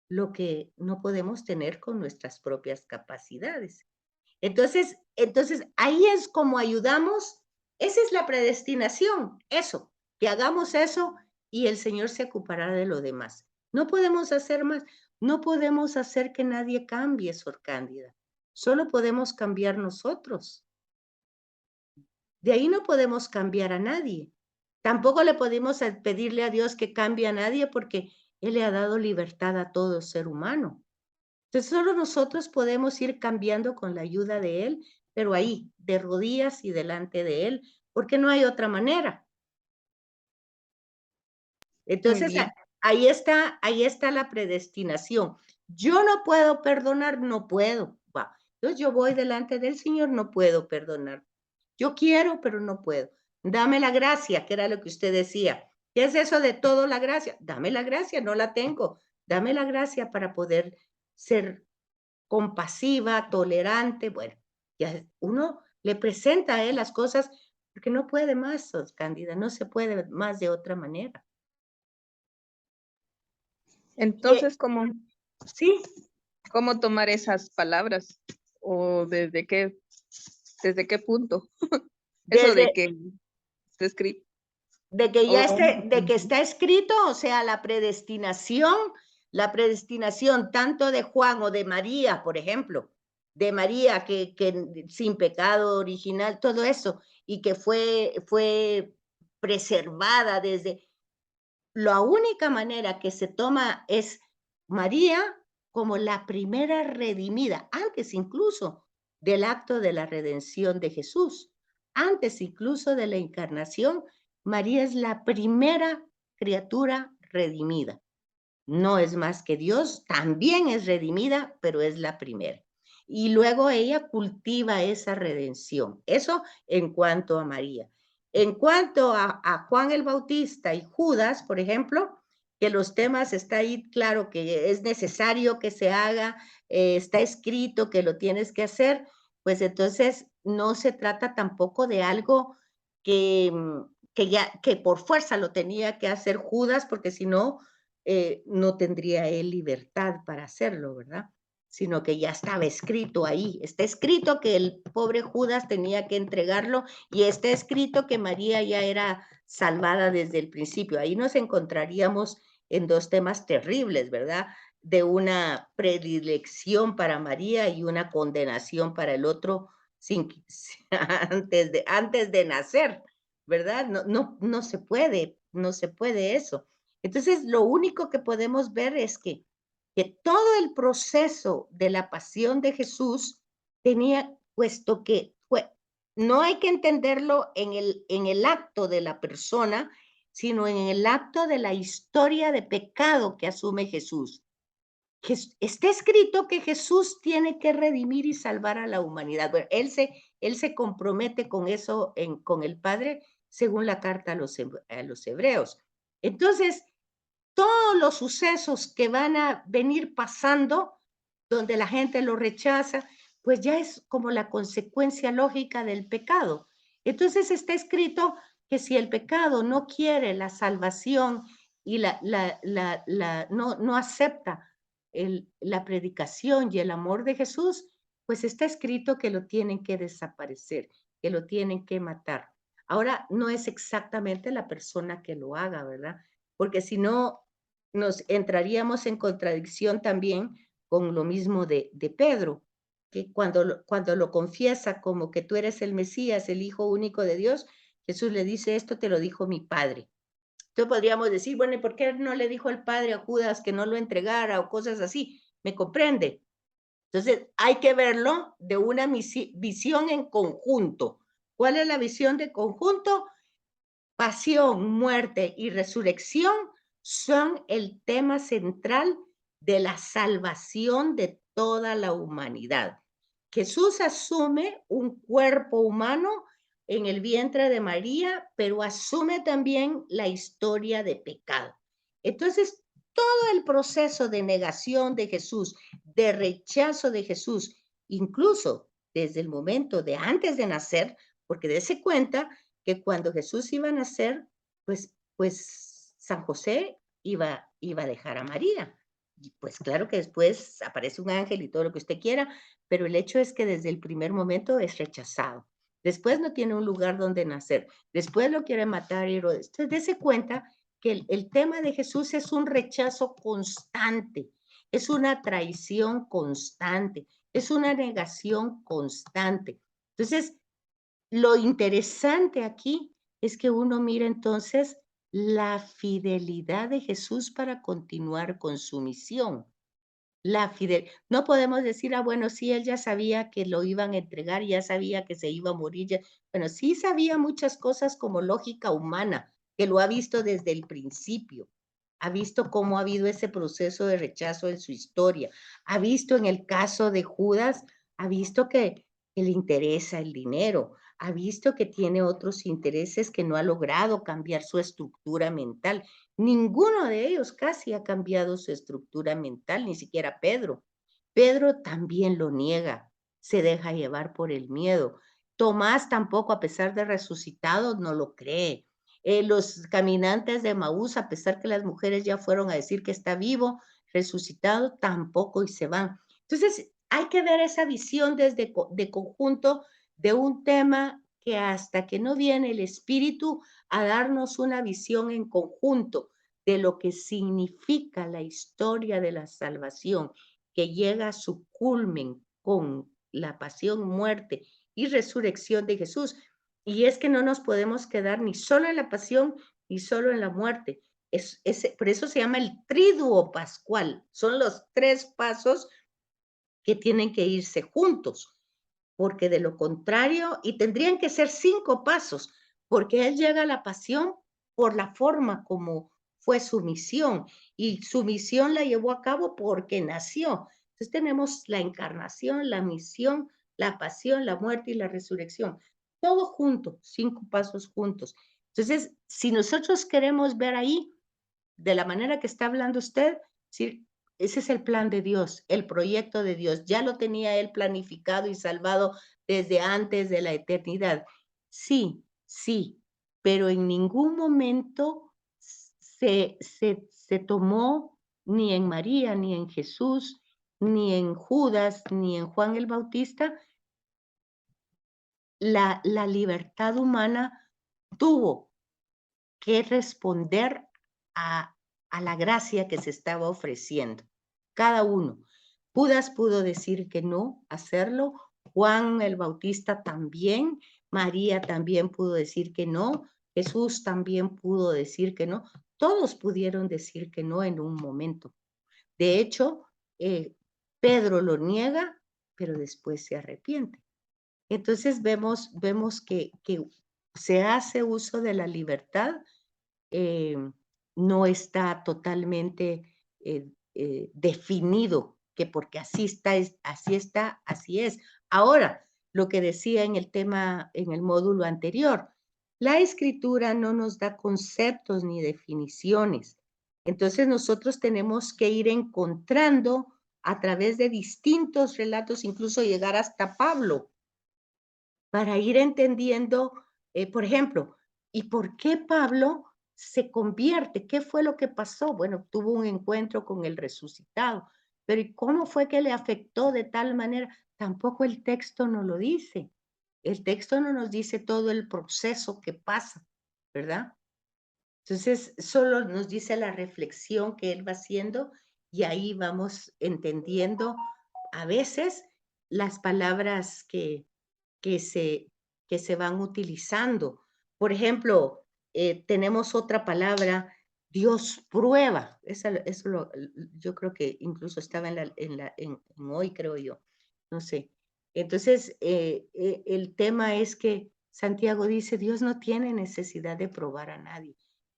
S1: lo que no podemos tener con nuestras propias capacidades. Entonces ahí es como ayudamos, esa es la predestinación, eso, que hagamos eso y el Señor se ocupará de lo demás. No podemos hacer más, no podemos hacer que nadie cambie, Sor Cándida, solo podemos cambiar nosotros. De ahí no podemos cambiar a nadie. Tampoco le podemos pedirle a Dios que cambie a nadie porque Él le ha dado libertad a todo ser humano. Entonces, solo nosotros podemos ir cambiando con la ayuda de Él, pero ahí, de rodillas y delante de Él, porque no hay otra manera. Entonces, ahí está la predestinación. Yo no puedo perdonar, no puedo. Va. Entonces, yo voy delante del Señor, no puedo perdonar. Yo quiero, pero no puedo. Dame la gracia, que era lo que usted decía. ¿Qué es eso de todo la gracia? Dame la gracia, no la tengo. Dame la gracia para poder ser compasiva, tolerante. Bueno, ya uno le presenta a él las cosas porque no puede más, Cándida, no se puede más de otra manera.
S3: Entonces,
S1: sí,
S3: ¿cómo tomar esas palabras? ¿O desde qué punto? Eso de que está escrito.
S1: De que está escrito, o sea, la predestinación tanto de Juan o de María, por ejemplo, de María que sin pecado original, todo eso, y que fue preservada desde, la única manera que se toma es María como la primera redimida, antes incluso del acto de la redención de Jesús, antes incluso de la encarnación, María es la primera criatura redimida. No es más que Dios, también es redimida, pero es la primera. Y luego ella cultiva esa redención. Eso en cuanto a María. En cuanto a Juan el Bautista y Judas, por ejemplo, que los temas está ahí, claro que es necesario que se haga, está escrito que lo tienes que hacer, pues entonces no se trata tampoco de algo que que por fuerza lo tenía que hacer Judas, porque si no, no tendría él libertad para hacerlo, ¿verdad? Sino que ya estaba escrito ahí. Está escrito que el pobre Judas tenía que entregarlo y está escrito que María ya era salvada desde el principio. Ahí nos encontraríamos en dos temas terribles, ¿verdad? De una predilección para María y una condenación para el otro sin, antes de nacer, ¿verdad? No se puede, no se puede eso. Entonces, lo único que podemos ver es que todo el proceso de la pasión de Jesús tenía, puesto que no hay que entenderlo en el acto de la persona, sino en el acto de la historia de pecado que asume Jesús. Está escrito que Jesús tiene que redimir y salvar a la humanidad. Bueno, él se compromete con eso con el Padre según la carta a los hebreos. Entonces, todos los sucesos que van a venir pasando, donde la gente lo rechaza, pues ya es como la consecuencia lógica del pecado. Entonces está escrito que si el pecado no quiere la salvación y no acepta la predicación y el amor de Jesús, pues está escrito que lo tienen que desaparecer, que lo tienen que matar. Ahora, no es exactamente la persona que lo haga, ¿verdad? Porque si no, nos entraríamos en contradicción también con lo mismo de Pedro, que cuando lo confiesa como que tú eres el Mesías, el Hijo único de Dios, Jesús le dice, esto te lo dijo mi Padre. Entonces podríamos decir, bueno, ¿y por qué no le dijo el Padre a Judas que no lo entregara o cosas así? ¿Me comprende? Entonces hay que verlo de una visión en conjunto. ¿Cuál es la visión de conjunto? Pasión, muerte y resurrección son el tema central de la salvación de toda la humanidad. Jesús asume un cuerpo humano en el vientre de María, pero asume también la historia de pecado. Entonces, todo el proceso de negación de Jesús, de rechazo de Jesús, incluso desde el momento de antes de nacer, porque dése cuenta que cuando Jesús iba a nacer, pues San José iba a dejar a María. Y pues claro que después aparece un ángel y todo lo que usted quiera, pero el hecho es que desde el primer momento es rechazado. Después no tiene un lugar donde nacer. Después lo quiere matar Herodes. Entonces, dése cuenta que el tema de Jesús es un rechazo constante, es una traición constante, es una negación constante. Entonces, lo interesante aquí es que uno mira entonces la fidelidad de Jesús para continuar con su misión. No podemos decir, bueno, sí, él ya sabía que lo iban a entregar, ya sabía que se iba a morir. Bueno, sí sabía muchas cosas como lógica humana, que lo ha visto desde el principio. Ha visto cómo ha habido ese proceso de rechazo en su historia. Ha visto en el caso de Judas, ha visto que le interesa el dinero. Ha visto que tiene otros intereses que no ha logrado cambiar su estructura mental. Ninguno de ellos casi ha cambiado su estructura mental, ni siquiera Pedro. Pedro también lo niega, se deja llevar por el miedo. Tomás tampoco, a pesar de resucitado, no lo cree. Los caminantes de Maús, a pesar que las mujeres ya fueron a decir que está vivo, resucitado, tampoco y se van. Entonces, hay que ver esa visión de conjunto de un tema que hasta que no viene el Espíritu a darnos una visión en conjunto de lo que significa la historia de la salvación, que llega a su culmen con la pasión, muerte y resurrección de Jesús. Y es que no nos podemos quedar ni solo en la pasión ni solo en la muerte. Por eso se llama el triduo pascual. Son los tres pasos que tienen que irse juntos, porque de lo contrario, y tendrían que ser 5 pasos, porque él llega a la pasión por la forma como fue su misión, y su misión la llevó a cabo porque nació. Entonces tenemos la encarnación, la misión, la pasión, la muerte y la resurrección, todo junto, 5 pasos juntos. Entonces, si nosotros queremos ver ahí, de la manera que está hablando usted, sí, ese es el plan de Dios, el proyecto de Dios. Ya lo tenía él planificado y salvado desde antes de la eternidad. Sí, sí, pero en ningún momento se tomó ni en María, ni en Jesús, ni en Judas, ni en Juan el Bautista, la libertad humana tuvo que responder a, a la gracia que se estaba ofreciendo. Cada uno. Judas pudo decir que no, hacerlo. Juan el Bautista también. María también pudo decir que no. Jesús también pudo decir que no. Todos pudieron decir que no en un momento. De hecho, Pedro lo niega, pero después se arrepiente. Entonces vemos que se hace uso de la libertad, no está totalmente definido, que porque así está, así está, así es. Ahora, lo que decía en el tema, en el módulo anterior, la escritura no nos da conceptos ni definiciones. Entonces nosotros tenemos que ir encontrando a través de distintos relatos, incluso llegar hasta Pablo, para ir entendiendo, por ejemplo, ¿y por qué Pablo se convierte? ¿Qué fue lo que pasó? Bueno, tuvo un encuentro con el resucitado, pero ¿y cómo fue que le afectó de tal manera? Tampoco el texto nos lo dice. El texto no nos dice todo el proceso que pasa, ¿verdad? Entonces, solo nos dice la reflexión que él va haciendo y ahí vamos entendiendo a veces las palabras que se, que se van utilizando. Por ejemplo, tenemos otra palabra, Dios prueba. Eso yo creo que incluso estaba en hoy, creo yo. No sé. Entonces, el tema es que Santiago dice, Dios no tiene necesidad de probar a nadie.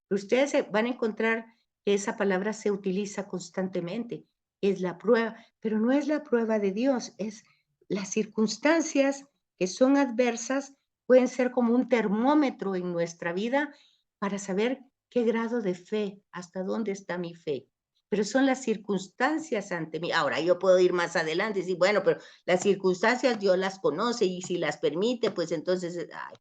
S1: Ustedes van a encontrar que esa palabra se utiliza constantemente. Es la prueba, pero no es la prueba de Dios, es las circunstancias que son adversas pueden ser como un termómetro en nuestra vida para saber qué grado de fe, hasta dónde está mi fe. Pero son las circunstancias ante mí. Ahora, yo puedo ir más adelante y decir, bueno, pero las circunstancias Dios las conoce y si las permite, pues entonces, ay,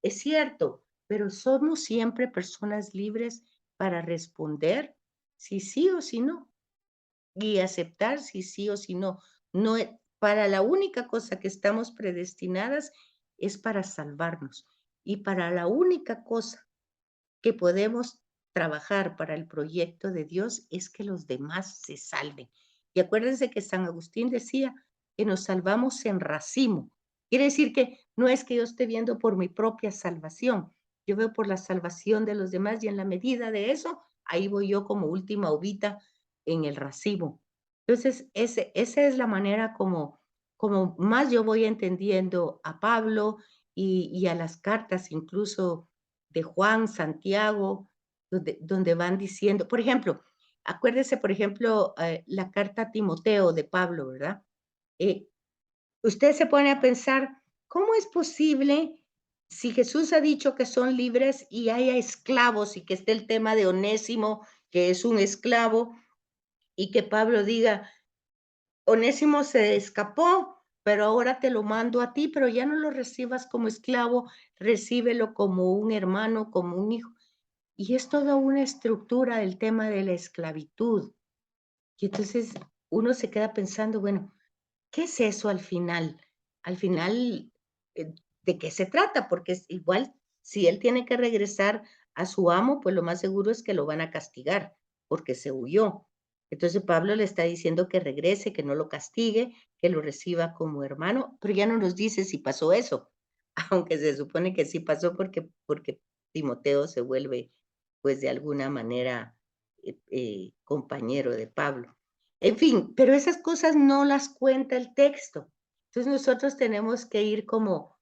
S1: es cierto, pero somos siempre personas libres para responder si sí o si no y aceptar si sí o si no. No, para la única cosa que estamos predestinadas es para salvarnos. Y para la única cosa que podemos trabajar para el proyecto de Dios es que los demás se salven. Y acuérdense que San Agustín decía que nos salvamos en racimo. Quiere decir que no es que yo esté viendo por mi propia salvación, yo veo por la salvación de los demás y en la medida de eso, ahí voy yo como última ovita en el racimo. Entonces, esa es la manera como más yo voy entendiendo a Pablo y a las cartas incluso de Juan, Santiago, donde van diciendo, por ejemplo, acuérdese, por ejemplo, la carta a Timoteo de Pablo, ¿verdad? Eh, Usted se pone a pensar, ¿cómo es posible si Jesús ha dicho que son libres y haya esclavos y que esté el tema de Onésimo, que es un esclavo, y que Pablo diga, Onésimo se escapó, pero ahora te lo mando a ti, pero ya no lo recibas como esclavo, recíbelo como un hermano, como un hijo. Y es toda una estructura del tema de la esclavitud. Y entonces uno se queda pensando, bueno, ¿qué es eso al final? Al final, ¿de qué se trata? Porque es igual, si él tiene que regresar a su amo, pues lo más seguro es que lo van a castigar, porque se huyó. Entonces Pablo le está diciendo que regrese, que no lo castigue, que lo reciba como hermano, pero ya no nos dice si pasó eso, aunque se supone que sí pasó porque Timoteo se vuelve, pues de alguna manera, compañero de Pablo. En fin, pero esas cosas no las cuenta el texto. Entonces nosotros tenemos que ir como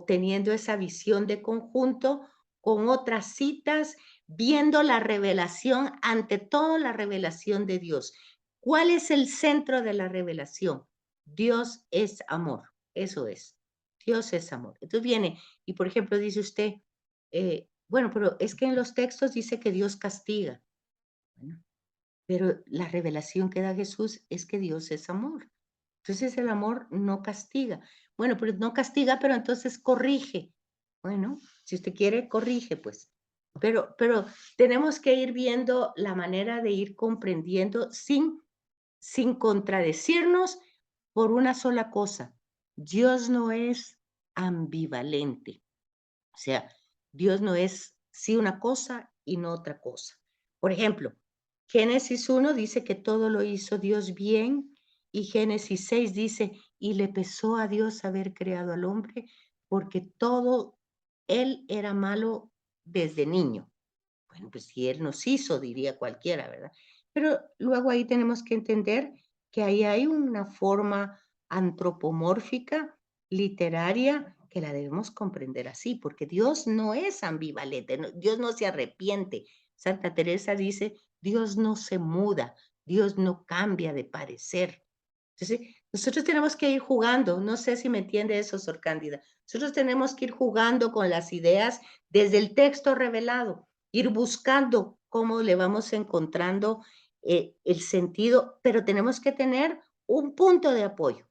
S1: teniendo esa visión de conjunto con otras citas, viendo la revelación, ante todo la revelación de Dios. ¿Cuál es el centro de la revelación? Dios es amor, eso es. Dios es amor. Entonces viene, y por ejemplo dice usted, bueno, pero es que en los textos dice que Dios castiga. Bueno, pero la revelación que da Jesús es que Dios es amor. Entonces el amor no castiga. Bueno, pero no castiga, pero entonces corrige. Bueno, si usted quiere, corrige, pues. Pero tenemos que ir viendo la manera de ir comprendiendo sin contradecirnos por una sola cosa. Dios no es ambivalente. O sea, Dios no es sí una cosa y no otra cosa. Por ejemplo, Génesis 1 dice que todo lo hizo Dios bien y Génesis 6 dice, y le pesó a Dios haber creado al hombre porque todo él era malo desde niño. Bueno, pues si Él nos hizo, diría cualquiera, ¿verdad? Pero luego ahí tenemos que entender que ahí hay una forma antropomórfica, literaria, que la debemos comprender así, porque Dios no es ambivalente, Dios no se arrepiente. Santa Teresa dice, Dios no se muda, Dios no cambia de parecer. Entonces, nosotros tenemos que ir jugando, no sé si me entiende eso, Sor Cándida. Nosotros tenemos que ir jugando con las ideas desde el texto revelado, ir buscando cómo le vamos encontrando el sentido, pero tenemos que tener un punto de apoyo.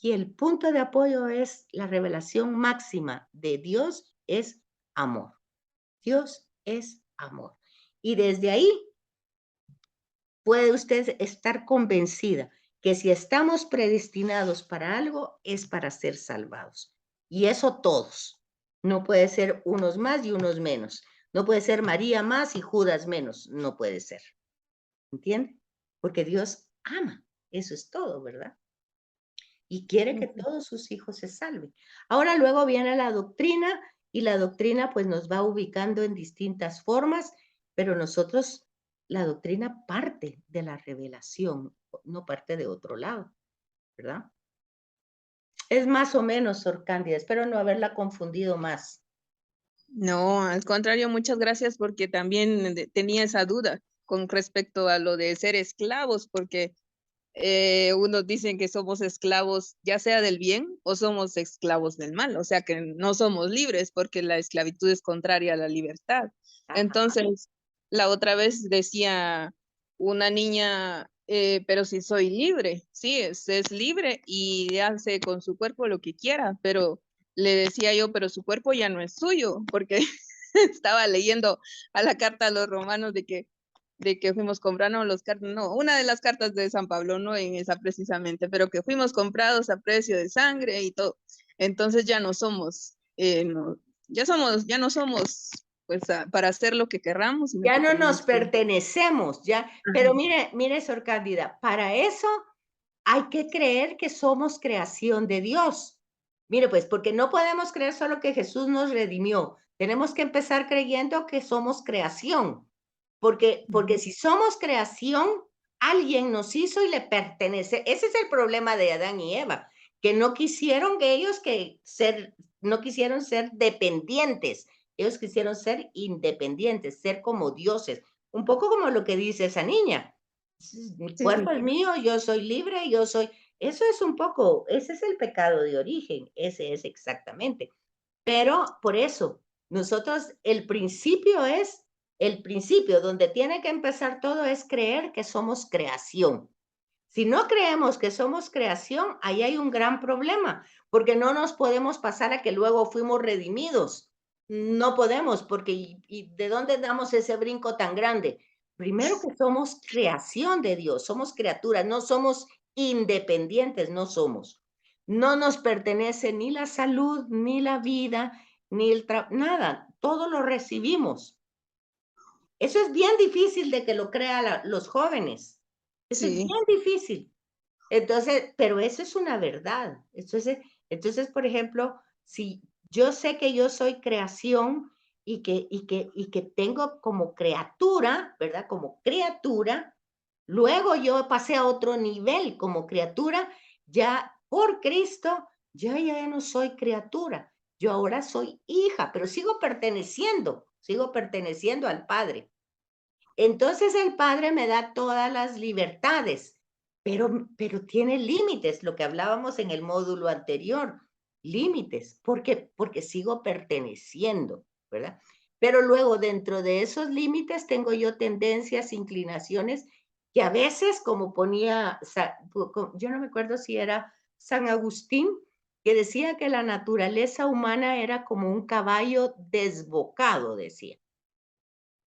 S1: Y el punto de apoyo es la revelación máxima de Dios, es amor. Dios es amor. Y desde ahí puede usted estar convencida que si estamos predestinados para algo, es para ser salvados. Y eso todos. No puede ser unos más y unos menos. No puede ser María más y Judas menos. No puede ser. ¿Entiende? Porque Dios ama. Eso es todo, ¿verdad? Y quiere que todos sus hijos se salven. Ahora luego viene la doctrina y la doctrina pues nos va ubicando en distintas formas, pero nosotros, la doctrina parte de la revelación, no parte de otro lado, ¿verdad? Es más o menos, Sor Cándida, espero no haberla confundido más.
S3: No, al contrario, muchas gracias porque también tenía esa duda con respecto a lo de ser esclavos, porque unos dicen que somos esclavos ya sea del bien o somos esclavos del mal, o sea que no somos libres porque la esclavitud es contraria a la libertad.
S1: Ajá.
S3: Entonces, la otra vez decía una niña, pero si soy libre, sí, es libre y hace con su cuerpo lo que quiera, pero le decía yo, pero su cuerpo ya no es suyo, porque estaba leyendo a la carta a los romanos de que fuimos comprando los cartas, no, una de las cartas de San Pablo, no en esa precisamente, pero que fuimos comprados a precio de sangre y todo. Entonces ya no somos, ya no somos, pues, para hacer lo que querramos, sino
S1: Ya
S3: que
S1: no nos
S3: tenemos que...
S1: pertenecemos, ya. Pero
S3: Ajá.
S1: mire, Sor Cándida, para eso hay que creer que somos creación de Dios. Mire, pues, porque no podemos creer solo que Jesús nos redimió. Tenemos que empezar creyendo que somos creación. Porque si somos creación, alguien nos hizo y le pertenece. Ese es el problema de Adán y Eva, que no quisieron ellos no quisieron ser dependientes. Ellos quisieron ser independientes, ser como dioses. Un poco como lo que dice esa niña. Mi
S3: Sí,
S1: cuerpo
S3: sí.
S1: es mío, yo soy libre, yo soy... Eso es un poco, ese es el pecado de origen, ese es exactamente. Pero por eso, nosotros, el principio donde tiene que empezar todo es creer que somos creación. Si no creemos que somos creación, ahí hay un gran problema, porque no nos podemos pasar a que luego fuimos redimidos. No podemos, porque ¿y de dónde damos ese brinco tan grande? Primero que somos creación de Dios, somos criaturas, no somos independientes, no somos. No nos pertenece ni la salud, ni la vida, ni nada, todo lo recibimos. Eso es bien difícil de que lo crean los jóvenes. Eso es
S3: Sí.
S1: bien difícil. Entonces, pero eso es una verdad. Entonces, por ejemplo, si yo sé que yo soy creación y que tengo como criatura, ¿verdad? Como criatura, luego yo pasé a otro nivel como criatura, ya por Cristo, yo ya no soy criatura, yo ahora soy hija, pero sigo perteneciendo al Padre. Entonces el Padre me da todas las libertades, pero tiene límites, lo que hablábamos en el módulo anterior, límites, porque sigo perteneciendo, ¿verdad? Pero luego dentro de esos límites tengo yo tendencias, inclinaciones, que a veces, como ponía, yo no me acuerdo si era San Agustín, que decía que la naturaleza humana era como un caballo desbocado, decía,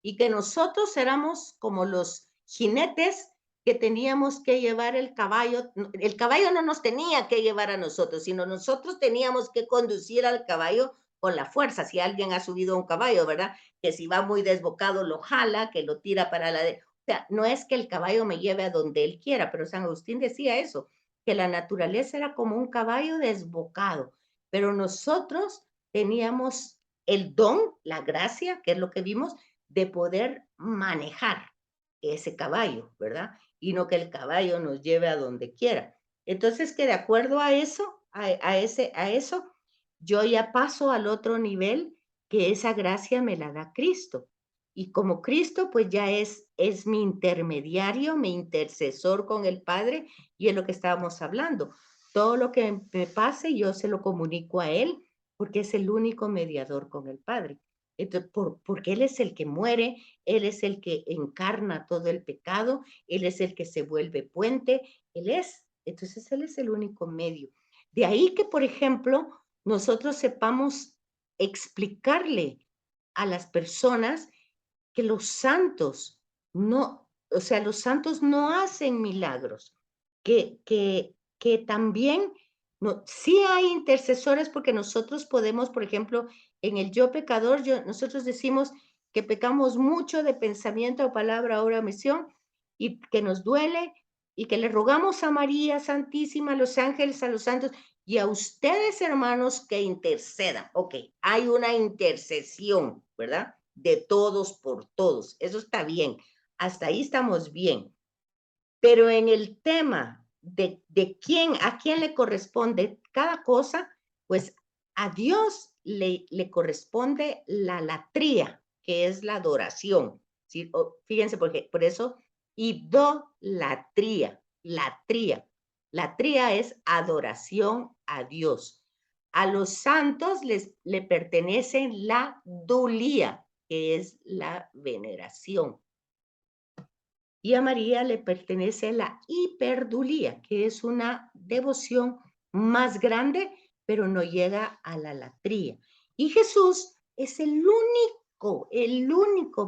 S1: y que nosotros éramos como los jinetes que teníamos que llevar el caballo no nos tenía que llevar a nosotros, sino nosotros teníamos que conducir al caballo con la fuerza. Si alguien ha subido a un caballo, ¿verdad? Que si va muy desbocado lo jala, que lo tira para la de... O sea, no es que el caballo me lleve a donde él quiera, pero San Agustín decía eso, que la naturaleza era como un caballo desbocado, pero nosotros teníamos el don, la gracia, que es lo que vimos, de poder manejar ese caballo, ¿verdad? Y no que el caballo nos lleve a donde quiera. Entonces, que de acuerdo a eso, a eso, yo ya paso al otro nivel, que esa gracia me la da Cristo. Y como Cristo, pues ya es mi intermediario, mi intercesor con el Padre, y es lo que estábamos hablando. Todo lo que me pase, yo se lo comunico a Él, porque es el único mediador con el Padre. Entonces, porque Él es el que muere, Él es el que encarna todo el pecado, Él es el que se vuelve puente, entonces Él es el único medio. De ahí que, por ejemplo, nosotros sepamos explicarle a las personas que los santos no, o sea, los santos no hacen milagros, que también no, sí hay intercesores porque nosotros podemos, por ejemplo, en el yo pecador, nosotros decimos que pecamos mucho de pensamiento, palabra, obra, omisión, y que nos duele, y que le rogamos a María Santísima, a los ángeles, a los santos, y a ustedes, hermanos, que intercedan. Ok, hay una intercesión, ¿verdad? De todos por todos. Eso está bien. Hasta ahí estamos bien. Pero en el tema de quién, a quién le corresponde cada cosa, pues a Dios le corresponde la latría, que es la adoración. ¿Sí? Fíjense, porque por eso, idolatría, latría. Latría es adoración a Dios. A los santos le pertenece la dulía, que es la veneración. Y a María le pertenece la hiperdulía, que es una devoción más grande, pero no llega a la latría. Y Jesús es el único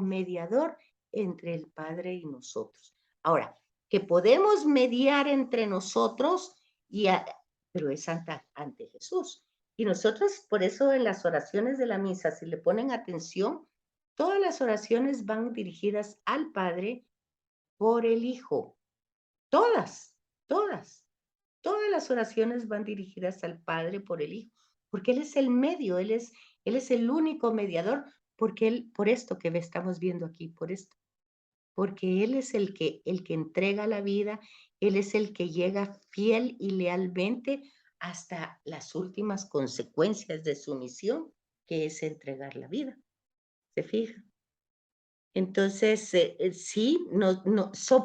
S1: mediador entre el Padre y nosotros. Ahora, que podemos mediar entre nosotros, pero es ante Jesús. Y nosotros, por eso en las oraciones de la misa, si le ponen atención, todas las oraciones van dirigidas al Padre por el Hijo. Todas, todas. Todas las oraciones van dirigidas al Padre por el Hijo, porque Él es el medio, Él es el único mediador, porque por esto que estamos viendo aquí, por esto. Porque Él es el que entrega la vida, Él es el que llega fiel y lealmente hasta las últimas consecuencias de su misión, que es entregar la vida. ¿Se fija? Entonces, sí,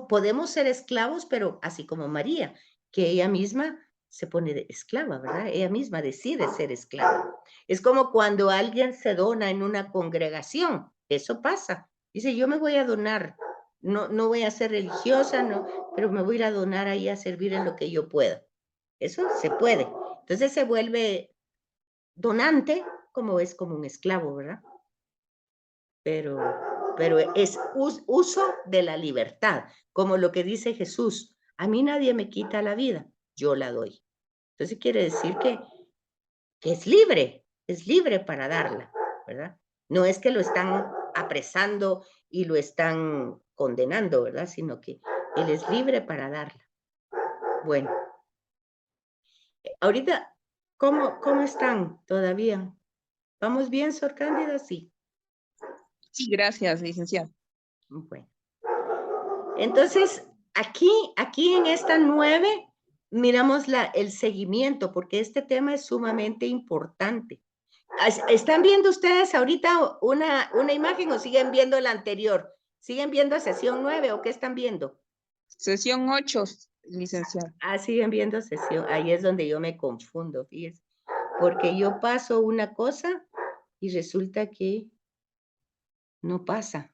S1: podemos ser esclavos, pero así como María, que ella misma se pone de esclava, ¿verdad? Ella misma decide ser esclava. Es como cuando alguien se dona en una congregación, eso pasa. Dice, yo me voy a donar, no voy a ser religiosa, no, pero me voy a ir a donar ahí a servir en lo que yo pueda. Eso se puede. Entonces se vuelve donante, como es como un esclavo, ¿verdad? Pero es uso de la libertad, como lo que dice Jesús, a mí nadie me quita la vida, yo la doy. Entonces quiere decir que es libre para darla, ¿verdad? No es que lo están apresando y lo están condenando, ¿verdad? Sino que Él es libre para darla. Bueno, ahorita, ¿cómo están todavía? ¿Vamos bien, Sor Cándida? Sí.
S3: Sí, gracias, licenciada.
S1: Bueno. Entonces, aquí en esta 9, miramos el seguimiento, porque este tema es sumamente importante. ¿Están viendo ustedes ahorita una imagen o siguen viendo la anterior? ¿Siguen viendo sesión 9 o qué están viendo?
S3: Sesión 8, licenciada.
S1: Siguen viendo sesión. Ahí es donde yo me confundo, fíjense. Porque yo paso una cosa y resulta que no pasa.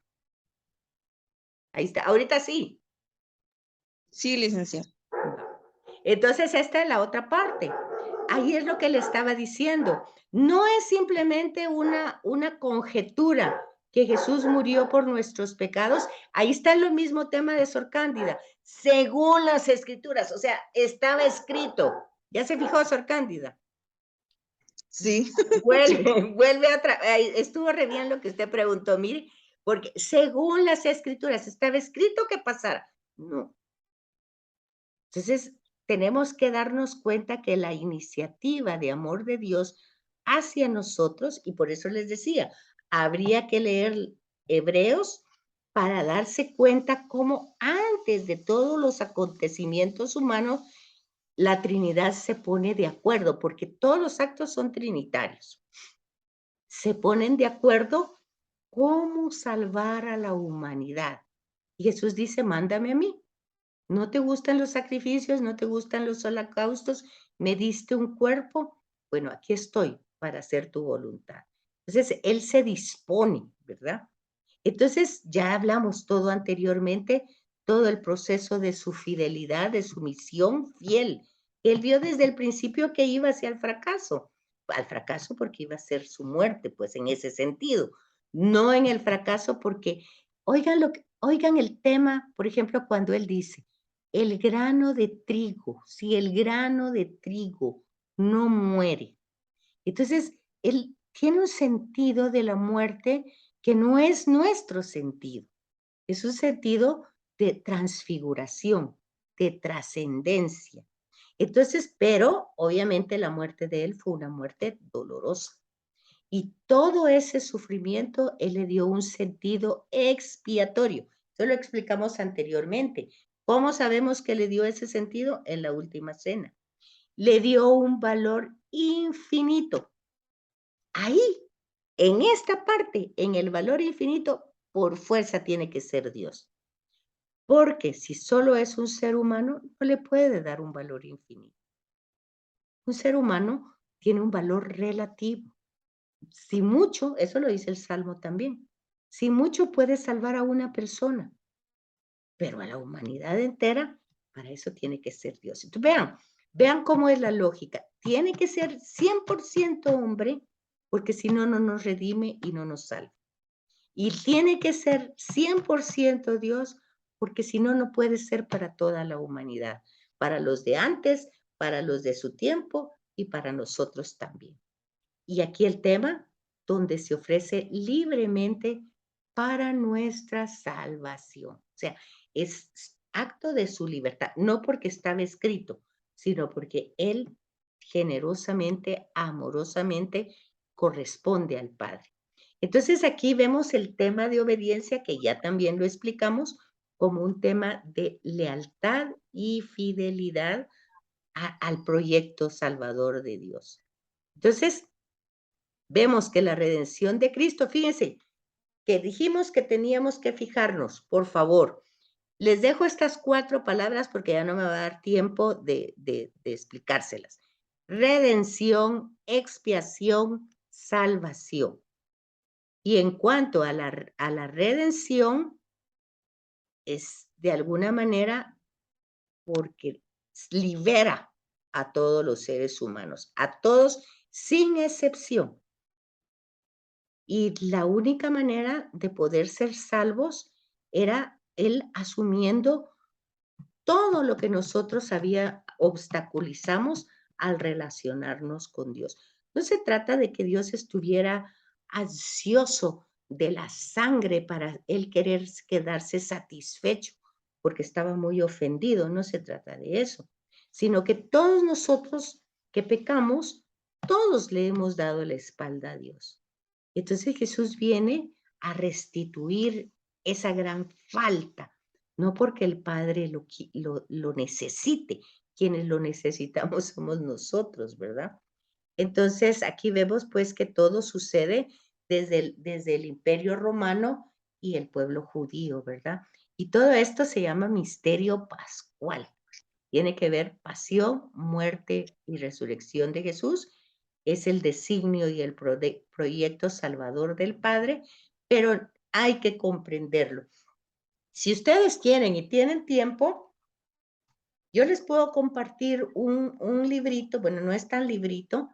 S1: Ahí está. Ahorita sí.
S3: Sí, licenciada.
S1: Entonces, esta es la otra parte. ahí es lo que le estaba diciendo. No es simplemente una conjetura que Jesús murió por nuestros pecados. Ahí está el mismo tema de Sor Cándida. Según las escrituras, o sea, estaba escrito. ¿Ya se fijó Sor Cándida?
S3: Sí.
S1: Vuelve estuvo re bien lo que usted preguntó, mire, porque según las escrituras estaba escrito que pasara. No. Entonces, tenemos que darnos cuenta que la iniciativa de amor de Dios hacia nosotros, y por eso les decía, habría que leer Hebreos para darse cuenta cómo antes de todos los acontecimientos humanos, la Trinidad se pone de acuerdo, porque todos los actos son trinitarios. Se ponen de acuerdo cómo salvar a la humanidad. Y Jesús dice, mándame a mí. ¿No te gustan los sacrificios? ¿No te gustan los holocaustos? ¿Me diste un cuerpo? Bueno, aquí estoy para hacer tu voluntad. Entonces, Él se dispone, ¿verdad? Entonces, ya hablamos todo anteriormente, todo el proceso de su fidelidad, de su misión fiel. Él vio desde el principio que iba hacia el fracaso. Al fracaso porque iba a ser su muerte, pues en ese sentido. No en el fracaso porque, oigan el tema, por ejemplo, cuando él dice, el grano de trigo, si el grano de trigo no muere. Entonces, él tiene un sentido de la muerte que no es nuestro sentido. Es un sentido de transfiguración, de trascendencia. Entonces, pero obviamente la muerte de él fue una muerte dolorosa. Y todo ese sufrimiento, él le dio un sentido expiatorio. Eso lo explicamos anteriormente. ¿Cómo sabemos que le dio ese sentido? En la última cena. Le dio un valor infinito. Ahí, en esta parte, en el valor infinito, por fuerza tiene que ser Dios. Porque si solo es un ser humano, no le puede dar un valor infinito. Un ser humano tiene un valor relativo. Si mucho, eso lo dice el Salmo también, si mucho puede salvar a una persona, pero a la humanidad entera, para eso tiene que ser Dios. Entonces, vean cómo es la lógica. Tiene que ser 100% hombre, porque si no, no nos redime y no nos salva. Y tiene que ser 100% Dios, porque si no, no puede ser para toda la humanidad, para los de antes, para los de su tiempo y para nosotros también. Y aquí el tema donde se ofrece libremente para nuestra salvación. O sea, es acto de su libertad, no porque estaba escrito, sino porque Él generosamente, amorosamente corresponde al Padre. Entonces aquí vemos el tema de obediencia que ya también lo explicamos como un tema de lealtad y fidelidad al proyecto salvador de Dios. Entonces, vemos que la redención de Cristo, fíjense, que dijimos que teníamos que fijarnos, por favor. Les dejo estas 4 palabras porque ya no me va a dar tiempo de explicárselas. Redención, expiación, salvación. Y en cuanto a la redención, es de alguna manera porque libera a todos los seres humanos, a todos sin excepción. Y la única manera de poder ser salvos era Él asumiendo todo lo que nosotros obstaculizamos al relacionarnos con Dios. No se trata de que Dios estuviera ansioso de la sangre para Él querer quedarse satisfecho porque estaba muy ofendido, no se trata de eso, sino que todos nosotros que pecamos, todos le hemos dado la espalda a Dios. Entonces Jesús viene a restituir esa gran falta, no porque el Padre lo necesite, quienes lo necesitamos somos nosotros, ¿verdad? Entonces aquí vemos pues que todo sucede desde el Imperio Romano y el pueblo judío, ¿verdad? Y todo esto se llama misterio pascual. Tiene que ver pasión, muerte y resurrección de Jesús. Es el designio y el proyecto salvador del Padre, pero hay que comprenderlo. Si ustedes quieren y tienen tiempo, Yo les puedo compartir un librito, bueno, no es tan librito,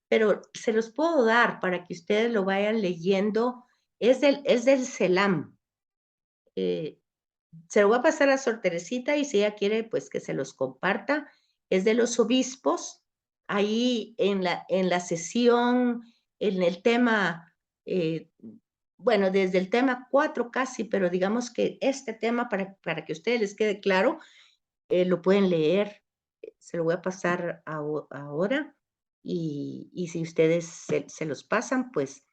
S1: pero se los puedo dar para que ustedes lo vayan leyendo. Es del CELAM. Se lo voy a pasar a Sor Teresita y si ella quiere, pues que se los comparta. Es de los obispos. Ahí en la sesión, en el tema, bueno, desde el tema 4 casi, pero digamos que este tema, para que a ustedes les quede claro, lo pueden leer. Se lo voy a pasar ahora y si ustedes se los pasan, pues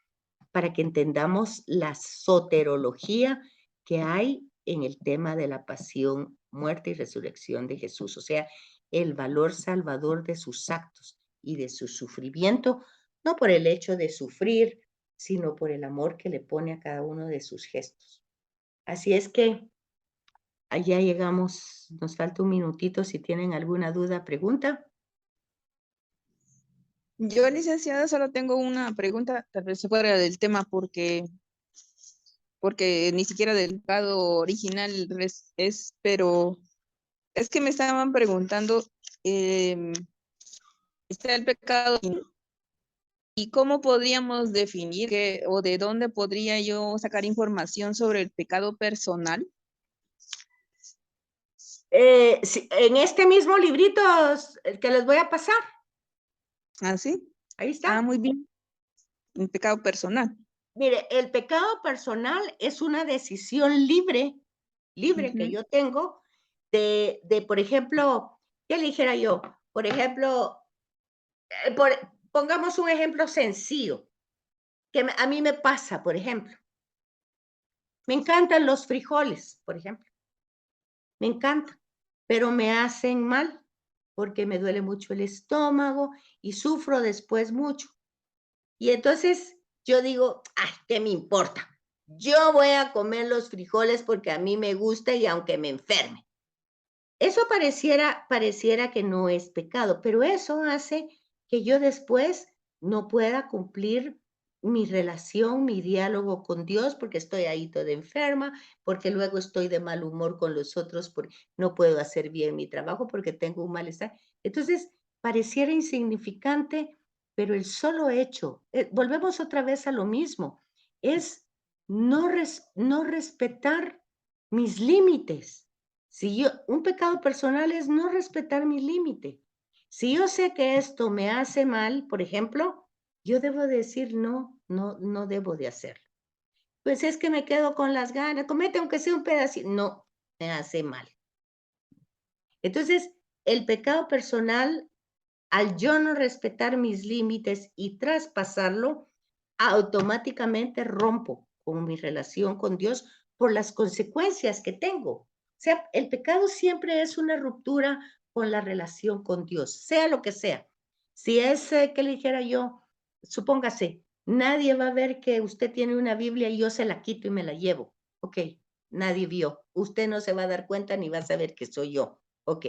S1: para que entendamos la soterología que hay en el tema de la pasión, muerte y resurrección de Jesús, o sea, el valor salvador de sus actos y de su sufrimiento, no por el hecho de sufrir, sino por el amor que le pone a cada uno de sus gestos. Así es que allá llegamos, nos falta un minutito si tienen alguna duda, pregunta.
S3: Yo, licenciada, solo tengo una pregunta, tal vez fuera del tema, porque ni siquiera del pecado original pero es que me estaban preguntando, está el pecado y cómo podríamos definir o de dónde podría yo sacar información sobre el pecado personal.
S1: Sí, en este mismo librito el que les voy a pasar.
S3: ¿Ah, sí?
S1: Ahí está.
S3: Ah, muy bien. El pecado personal.
S1: Mire, el pecado personal es una decisión libre que yo tengo de, por ejemplo, ¿qué le dijera yo? Por ejemplo, pongamos un ejemplo sencillo, que a mí me pasa, por ejemplo. Me encantan los frijoles, por ejemplo. Me encantan, pero me hacen mal porque me duele mucho el estómago y sufro después mucho. Y entonces yo digo, ay, ¿qué me importa? Yo voy a comer los frijoles porque a mí me gusta y aunque me enferme. Eso pareciera que no es pecado, pero eso hace que yo después no pueda cumplir mi relación, mi diálogo con Dios, porque estoy ahí toda enferma, porque luego estoy de mal humor con los otros, porque no puedo hacer bien mi trabajo, porque tengo un malestar. Entonces, pareciera insignificante, pero el solo hecho, volvemos otra vez a lo mismo, es no respetar mis límites. Si un pecado personal es no respetar mi límite. Si yo sé que esto me hace mal, por ejemplo, yo debo decir no debo de hacerlo. Pues es que me quedo con las ganas, comete aunque sea un pedacito, no, me hace mal. Entonces, el pecado personal, al yo no respetar mis límites y traspasarlo, automáticamente rompo con mi relación con Dios por las consecuencias que tengo. O sea, el pecado siempre es una ruptura con la relación con Dios, sea lo que sea. Si es que le dijera yo, supóngase, nadie va a ver que usted tiene una Biblia y yo se la quito y me la llevo. Ok, nadie vio. Usted no se va a dar cuenta ni va a saber que soy yo. Ok,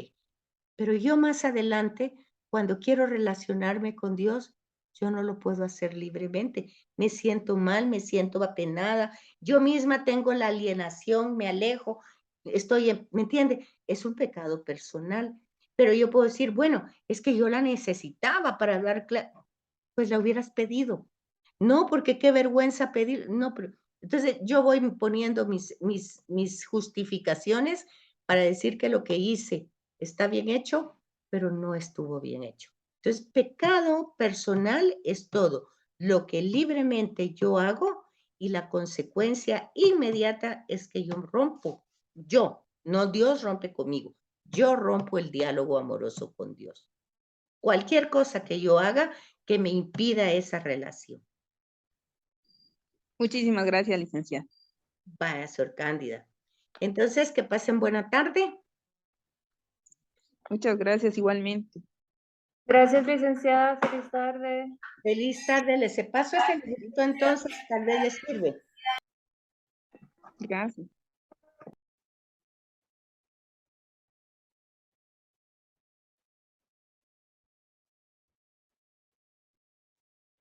S1: pero yo más adelante, cuando quiero relacionarme con Dios, yo no lo puedo hacer libremente. Me siento mal, me siento apenada. Yo misma tengo la alienación, me alejo, ¿me entiende? Es un pecado personal. Pero yo puedo decir, bueno, es que yo la necesitaba para hablar claro. Pues la hubieras pedido. No, porque qué vergüenza pedir. No, pero entonces yo voy poniendo mis justificaciones para decir que lo que hice está bien hecho, pero no estuvo bien hecho. Entonces, pecado personal es todo lo que libremente yo hago y la consecuencia inmediata es que yo rompo, no Dios rompe conmigo, yo rompo el diálogo amoroso con Dios. Cualquier cosa que yo haga que me impida esa relación.
S3: Muchísimas gracias, licenciada.
S1: Vaya, Sor Cándida. Entonces, que pasen buena tarde.
S3: Muchas gracias igualmente.
S2: Gracias, licenciada. Feliz tarde.
S1: Feliz tarde. Les paso ese librito entonces, tal vez les sirve.
S3: Gracias.